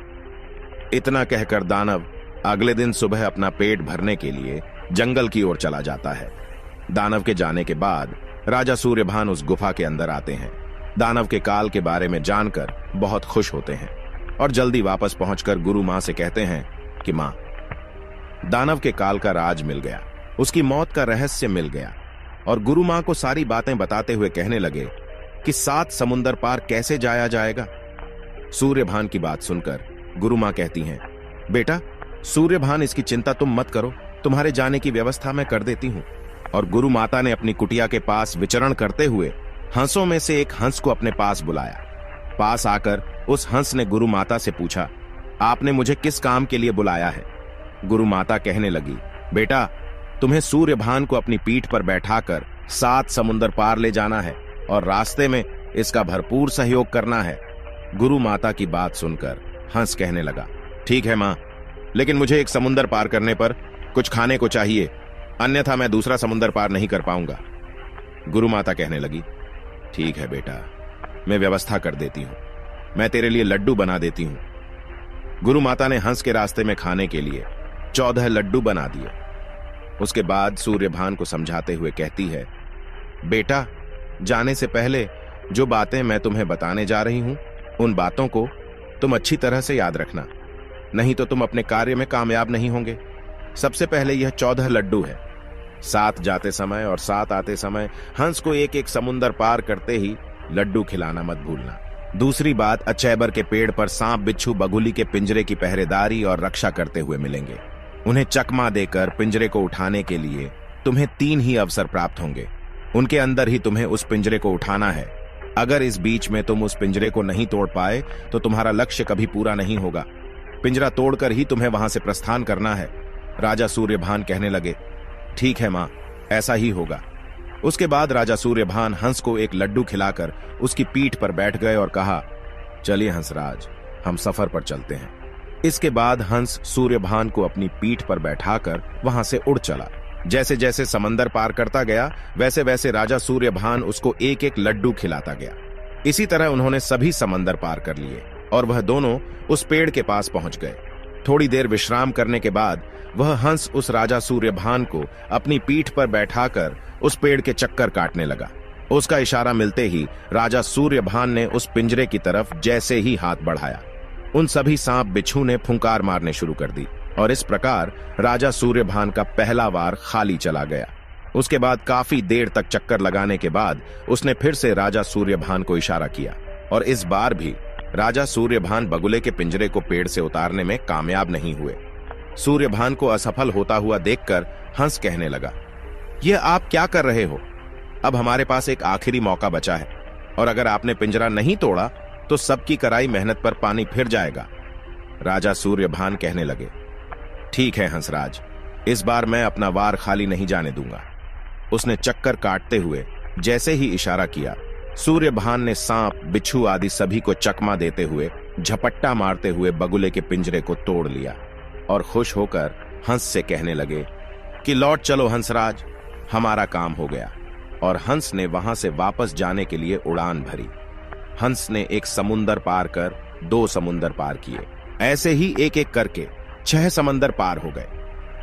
इतना कहकर दानव अगले दिन सुबह अपना पेट भरने के लिए जंगल की ओर चला जाता है। दानव के जाने के बाद राजा सूर्यभान उस गुफा के अंदर आते हैं। दानव के काल के बारे में जानकर बहुत खुश होते हैं और जल्दी वापस पहुंचकर गुरु मां से कहते हैं कि मां, दानव के काल का राज मिल गया, उसकी मौत का रहस्य मिल गया। और गुरु मां को सारी बातें बताते हुए कहने लगे कि 7 समुंदर पार कैसे जाया जाएगा। सूर्यभान की बात सुनकर गुरु मां कहती हैं, बेटा सूर्यभान, इसकी चिंता तुम मत करो, तुम्हारे जाने की व्यवस्था मैं कर देती हूं। और गुरु माता ने अपनी कुटिया के पास विचरण करते हुए हंसों में से एक हंस को अपने पास बुलाया। पास आकर उस हंस ने गुरु माता से पूछा, आपने मुझे किस काम के लिए बुलाया है? गुरु माता कहने लगी, बेटा तुम्हें सूर्यभान को अपनी पीठ पर बैठाकर 7 समुंदर पार ले जाना है और रास्ते में इसका भरपूर सहयोग करना है। गुरु माता की बात सुनकर हंस कहने लगा, ठीक है मां, लेकिन मुझे एक समुंदर पार करने पर कुछ खाने को चाहिए, अन्यथा मैं दूसरा समुंदर पार नहीं कर पाऊंगा। गुरु माता कहने लगी, ठीक है बेटा, मैं व्यवस्था कर देती हूं, मैं तेरे लिए लड्डू बना देती हूं। गुरु माता ने हंस के रास्ते में खाने के लिए 14 लड्डू बना दिए। उसके बाद सूर्यभान को समझाते हुए कहती है, बेटा जाने से पहले जो बातें मैं तुम्हें बताने जा रही हूं, उन बातों को तुम अच्छी तरह से याद रखना, नहीं तो तुम अपने कार्य में कामयाब नहीं होंगे। सबसे पहले यह 14 लड्डू है। 7 जाते समय और 7 आते समय हंस को एक एक समुंदर पार करते ही लड्डू खिलाना मत भूलना। दूसरी बात, अचैबर के पेड़ पर सांप बिच्छू बगुली के पिंजरे की पहरेदारी और रक्षा करते हुए मिलेंगे। उन्हें चकमा देकर पिंजरे को उठाने के लिए तुम्हें 3 ही अवसर प्राप्त होंगे। उनके अंदर ही तुम्हें उस पिंजरे को उठाना है। अगर इस बीच में तुम उस पिंजरे को नहीं तोड़ पाए तो तुम्हारा लक्ष्य कभी पूरा नहीं होगा। पिंजरा तोड़कर ही तुम्हें वहां से प्रस्थान करना है। राजा सूर्यभान कहने लगे, ठीक है मां, ऐसा ही होगा। उसके बाद राजा सूर्यभान हंस को एक लड्डू खिलाकर उसकी पीठ पर बैठ गए और कहा, चलिए हंसराज, हम सफर पर चलते हैं। इसके बाद हंस सूर्यभान को अपनी पीठ पर बैठाकर वहां से उड़ चला। जैसे जैसे समंदर पार करता गया, वैसे वैसे राजा सूर्यभान उसको एक एक लड्डू खिलाता गया। इसी तरह उन्होंने सभी समंदर पार कर लिए और वह दोनों उस पेड़ के पास पहुंच गए। थोड़ी देर विश्राम करने के बाद वह हंस उस राजा सूर्यभान को अपनी पीठ पर बैठाकर उस पेड़ के चक्कर काटने लगा। उसका इशारा मिलते ही राजा सूर्यभान ने उस पिंजरे की तरफ जैसे ही हाथ बढ़ाया, उन सभी सांप बिच्छू ने फुंकार मारने शुरू कर दी और इस प्रकार राजा सूर्यभान का पहला वार खाली चला गया। उसके बाद काफी देर तक चक्कर लगाने के बाद उसने फिर से राजा सूर्यभान को इशारा किया और इस बार भी राजा सूर्यभान बगुले के पिंजरे को पेड़ से उतारने में कामयाब नहीं हुए। सूर्यभान को असफल होता हुआ देखकर हंस कहने लगा, यह आप क्या कर रहे हो? अब हमारे पास एक आखिरी मौका बचा है और अगर आपने पिंजरा नहीं तोड़ा तो सबकी कराई मेहनत पर पानी फिर जाएगा। राजा सूर्यभान कहने लगे, ठीक है हंसराज, इस बार मैं अपना वार खाली नहीं जाने दूंगा। उसने चक्कर काटते हुए जैसे ही इशारा किया, सूर्यभान ने सांप बिच्छू आदि सभी को चकमा देते हुए झपट्टा मारते हुए बगुले के पिंजरे को तोड़ लिया और खुश होकर हंस से कहने लगे कि लौट चलो हंसराज, हमारा काम हो गया। और हंस ने वहां से वापस जाने के लिए उड़ान भरी। हंस ने एक समुंदर पार कर 2 समुंदर पार किए। ऐसे ही एक एक करके 6 समंदर पार हो गए।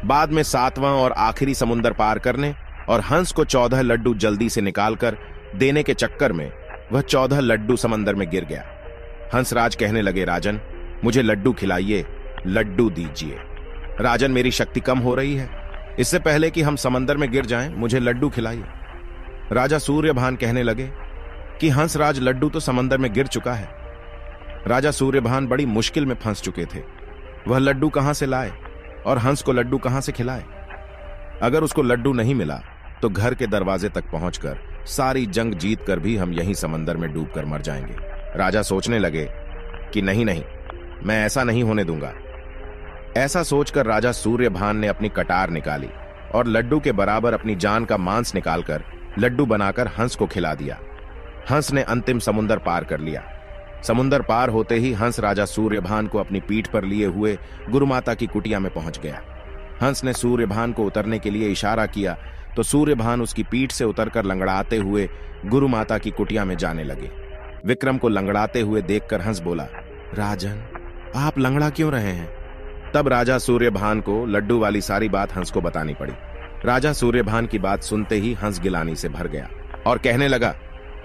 बाद में 7वां और आखिरी समुंदर पार करने और हंस को 14 लड्डू जल्दी से निकालकर देने के चक्कर में वह 14 लड्डू समंदर में गिर गया। हंसराज कहने लगे, राजन मुझे लड्डू खिलाइए, लड्डू दीजिए। राजन मेरी शक्ति कम हो रही है, इससे पहले कि हम समंदर में गिर जाएं, मुझे लड्डू खिलाइए। राजा सूर्यभान कहने लगे कि हंसराज लड्डू तो समंदर में गिर चुका है। राजा सूर्यभान बड़ी मुश्किल में फंस चुके थे। वह लड्डू कहां से लाए और हंस को लड्डू कहां से खिलाए? अगर उसको लड्डू नहीं मिला तो घर के दरवाजे तक पहुंचकर सारी जंग जीतकर भी हम यहीं समंदर में डूबकर मर जाएंगे। राजा सोचने लगे कि नहीं नहीं, मैं ऐसा नहीं होने दूंगा। ऐसा सोचकर राजा सूर्यभान ने अपनी कटार निकाली और लड्डू के बराबर अपनी जान का मांस निकालकर लड्डू बनाकर हंस को खिला दिया। हंस ने अंतिम समुंदर पार कर लिया। समुंदर पार होते ही हंस राजा सूर्यभान को अपनी पीठ पर लिए हुए गुरुमाता की कुटिया में पहुंच गया। हंस ने सूर्यभान को उतरने के लिए इशारा किया तो सूर्यभान उसकी पीठ से उतरकर लंगड़ाते हुए गुरुमाता की कुटिया में जाने लगे। विक्रम को लंगड़ाते हुए देखकर हंस बोला, राजन आप लंगड़ा क्यों रहे हैं? तब राजा सूर्यभान को लड्डू वाली सारी बात हंस को बतानी पड़ी। राजा सूर्यभान की बात सुनते ही हंस गिलानी से भर गया और कहने लगा,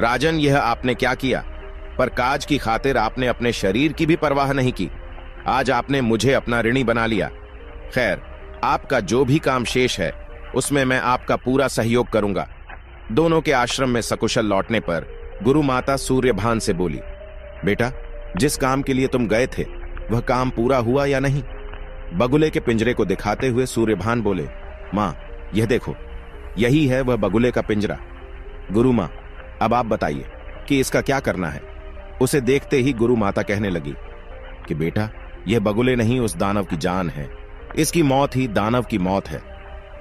राजन यह आपने क्या किया? पर काज की खातिर आपने अपने शरीर की भी परवाह नहीं की। आज आपने मुझे अपना ऋणी बना लिया। खैर, आपका जो भी काम शेष है उसमें मैं आपका पूरा सहयोग करूंगा। दोनों के आश्रम में सकुशल लौटने पर गुरु माता सूर्यभान से बोली, बेटा जिस काम के लिए तुम गए थे वह काम पूरा हुआ या नहीं? बगुले के पिंजरे को दिखाते हुए सूर्यभान बोले, मां यह देखो, यही है वह बगुले का पिंजरा। गुरु मां अब आप बताइए कि इसका क्या करना है? उसे देखते ही गुरु माता कहने लगी कि बेटा यह बगुले नहीं, उस दानव की जान है। इसकी मौत ही दानव की मौत है।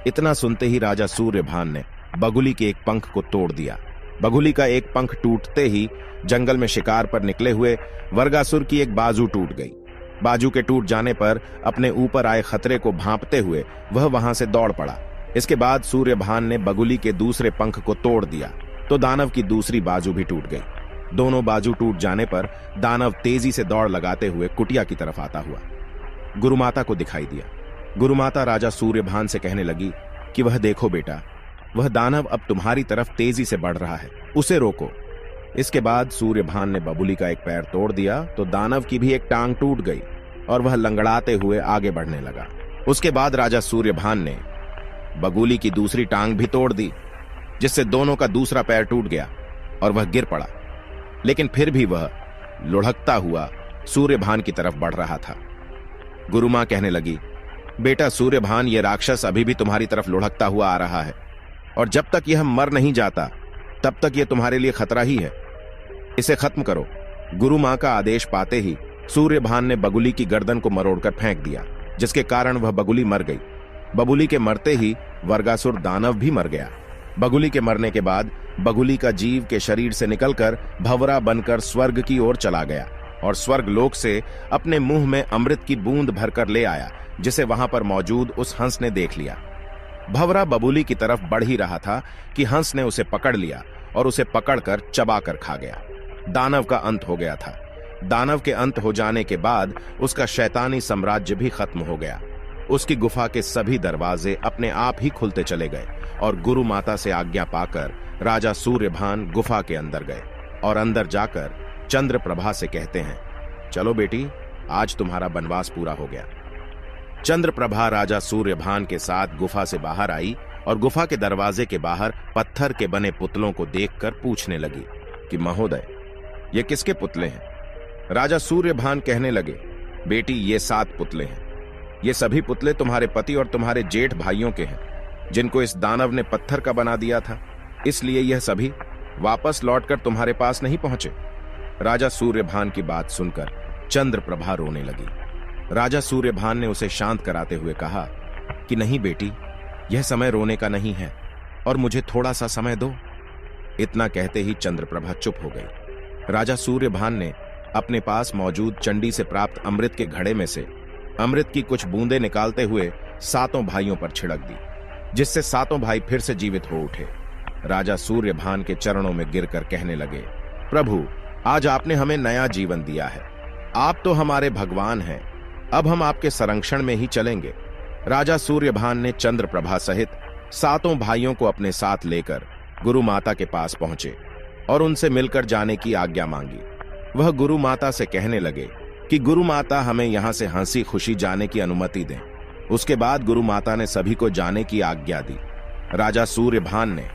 इतना सुनते ही राजा सूर्यभान ने बगुली के एक पंख को तोड़ दिया। बगुली का एक पंख टूटते ही जंगल में शिकार पर निकले हुए वर्गासुर की एक बाजू टूट गई। बाजू के टूट जाने पर अपने ऊपर आए खतरे को भांपते हुए वह वहां से दौड़ पड़ा। इसके बाद सूर्यभान ने बगुली के दूसरे पंख को तोड़ दिया तो दानव की दूसरी बाजू भी टूट गई। दोनों बाजू टूट जाने पर दानव तेजी से दौड़ लगाते हुए कुटिया की तरफ आता हुआ गुरुमाता को दिखाई दिया। गुरुमाता राजा सूर्यभान से कहने लगी कि वह देखो बेटा, वह दानव अब तुम्हारी तरफ तेजी से बढ़ रहा है, उसे रोको। इसके बाद सूर्यभान ने बगुली का एक पैर तोड़ दिया तो दानव की भी एक टांग टूट गई और वह लंगड़ाते हुए आगे बढ़ने लगा। उसके बाद राजा सूर्यभान ने बगुली की दूसरी टांग भी तोड़ दी, जिससे दोनों का दूसरा पैर टूट गया और वह गिर पड़ा। लेकिन फिर भी वह लुढ़कता हुआ सूर्यभान की तरफ बढ़ रहा था। गुरुमां कहने लगी, बेटा सूर्यभान, यह राक्षस अभी भी तुम्हारी तरफ लुढ़कता हुआ आ रहा है और जब तक यह मर नहीं जाता तब तक यह तुम्हारे लिए खतरा ही है। इसे खत्म करो। गुरुमां का आदेश पाते ही सूर्यभान ने बगुली की गर्दन को मरोड़कर फेंक दिया, जिसके कारण वह बगुली मर गई। बगुली के मरते ही वर्गासुर दानव भी मर गया। बगुली के मरने के बाद बगुली का जीव के शरीर से निकलकर भंवरा बनकर स्वर्ग की ओर चला गया। और स्वर्ग लोक से अपने मुंह में अमृत की बूंद भरकर ले आया, जिसे वहां पर मौजूद उस हंस ने देख लिया। भंवरा बबूली की तरफ बढ़ ही रहा था कि हंस ने उसे पकड़ लिया और उसे पकड़कर चबाकर खा गया। दानव का अंत हो गया था। दानव के अंत हो जाने के बाद उसका शैतानी साम्राज्य भी खत्म हो गया। उसकी गुफा के सभी दरवाजे अपने आप ही खुलते चले गए और गुरु माता से आज्ञा पाकर राजा सूर्यभान गुफा के अंदर गए और अंदर जाकर चंद्रप्रभा से कहते हैं, चलो बेटी, आज तुम्हारा वनवास पूरा हो गया। चंद्रप्रभा राजा सूर्यभान के साथ गुफा से बाहर आई और गुफा के दरवाजे के बाहर पत्थर के बने पुतलों को देखकर पूछने लगी कि महोदय, ये किसके पुतले हैं? राजा सूर्यभान कहने लगे, बेटी, ये 7 पुतले हैं। ये सभी पुतले तुम्हारे पति और तुम्हारे जेठ भाइयों के हैं, जिनको इस दानव ने पत्थर का बना दिया था। इसलिए यह सभी वापस लौटकर तुम्हारे पास नहीं पहुंचे। राजा सूर्यभान की बात सुनकर चंद्रप्रभा रोने लगी। राजा सूर्यभान ने उसे शांत कराते हुए कहा कि नहीं बेटी, यह समय रोने का नहीं है और मुझे थोड़ा सा समय दो। इतना कहते ही चंद्रप्रभा चुप हो गई। राजा सूर्यभान ने अपने पास मौजूद चंडी से प्राप्त अमृत के घड़े में से अमृत की कुछ बूंदें निकालते हुए 7 भाइयों पर छिड़क दी, जिससे 7 भाई फिर से जीवित हो उठे। राजा सूर्यभान के चरणों में गिरकर कहने लगे, प्रभु, आज आपने हमें नया जीवन दिया है। आप तो हमारे भगवान हैं। अब हम आपके संरक्षण में ही चलेंगे। राजा सूर्यभान ने चंद्रप्रभा सहित 7 भाइयों को अपने साथ लेकर गुरु माता के पास पहुंचे और उनसे मिलकर जाने की आज्ञा मांगी। वह गुरु माता से कहने लगे कि गुरु माता, हमें यहां से हंसी खुशी जाने की अनुमति दें। उसके बाद गुरु माता ने सभी को जाने की आज्ञा दी। राजा सूर्यभान ने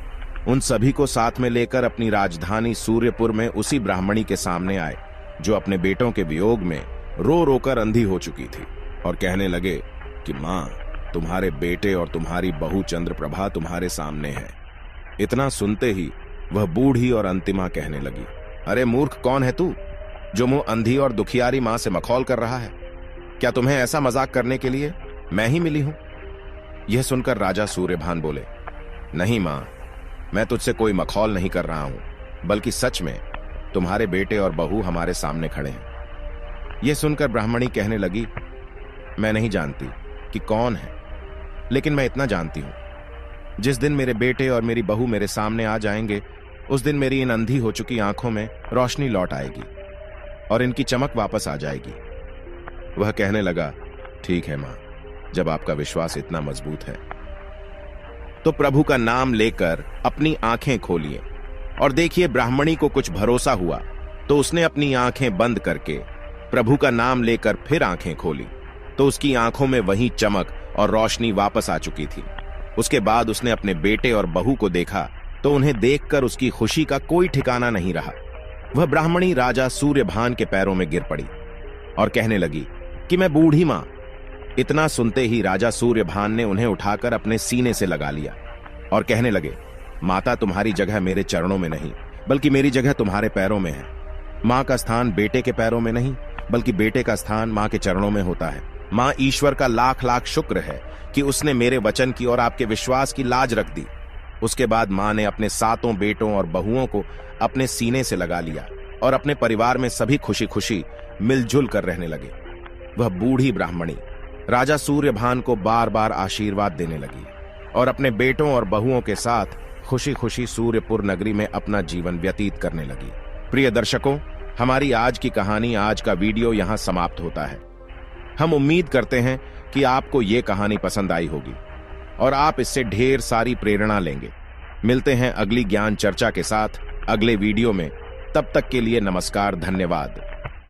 उन सभी को साथ में लेकर अपनी राजधानी सूर्यपुर में उसी ब्राह्मणी के सामने आए, जो अपने बेटों के वियोग में रो रोकर अंधी हो चुकी थी, और कहने लगे कि मां, तुम्हारे बेटे और तुम्हारी बहू चंद्रप्रभा तुम्हारे सामने है। इतना सुनते ही वह बूढ़ी और अंतिमा कहने लगी, अरे मूर्ख, कौन है तू जो मुंह अंधी और दुखियारी मां से मखौल कर रहा है? क्या तुम्हें ऐसा मजाक करने के लिए मैं ही मिली हूं? यह सुनकर राजा सूर्यभान बोले, नहीं मां, मैं तुझसे कोई मखौल नहीं कर रहा हूं, बल्कि सच में तुम्हारे बेटे और बहू हमारे सामने खड़े हैं। यह सुनकर ब्राह्मणी कहने लगी, मैं नहीं जानती कि कौन है, लेकिन मैं इतना जानती हूं, जिस दिन मेरे बेटे और मेरी बहू मेरे सामने आ जाएंगे, उस दिन मेरी इन अंधी हो चुकी आंखों में रोशनी लौट आएगी और इनकी चमक वापस आ जाएगी। वह कहने लगा, ठीक है मां, जब आपका विश्वास इतना मजबूत है तो प्रभु का नाम लेकर अपनी आंखें खोलिए। और देखिए, ब्राह्मणी को कुछ भरोसा हुआ तो उसने अपनी आंखें बंद करके प्रभु का नाम लेकर फिर आंखें खोली तो उसकी आंखों में वही चमक और रोशनी वापस आ चुकी थी। उसके बाद उसने अपने बेटे और बहू को देखा तो उन्हें देखकर उसकी खुशी का कोई ठिकाना नहीं रहा। वह ब्राह्मणी राजा सूर्यभान के पैरों में गिर पड़ी और कहने लगी कि मैं बूढ़ी मां। इतना सुनते ही राजा सूर्यभान ने उन्हें उठाकर अपने सीने से लगा लिया और कहने लगे, माता, तुम्हारी जगह मेरे चरणों में नहीं, बल्कि मेरी जगह तुम्हारे पैरों में है। मां का स्थान बेटे के पैरों में नहीं, बल्कि बेटे का स्थान मां के चरणों में होता है। मां, ईश्वर का लाख लाख शुक्र है कि उसने मेरे वचन की और आपके विश्वास की लाज रख दी। उसके बाद मां ने अपने 7 बेटों और बहुओं को अपने सीने से लगा लिया और अपने परिवार में सभी खुशी खुशी मिलजुल कर रहने लगे। वह बूढ़ी ब्राह्मणी राजा सूर्यभान को बार बार आशीर्वाद देने लगी और अपने बेटों और बहुओं के साथ खुशी खुशी सूर्यपुर नगरी में अपना जीवन व्यतीत करने लगी। प्रिय दर्शकों, हमारी आज की कहानी, आज का वीडियो यहां समाप्त होता है। हम उम्मीद करते हैं कि आपको ये कहानी पसंद आई होगी और आप इससे ढेर सारी प्रेरणा लेंगे। मिलते हैं अगली ज्ञान चर्चा के साथ अगले वीडियो में। तब तक के लिए नमस्कार, धन्यवाद।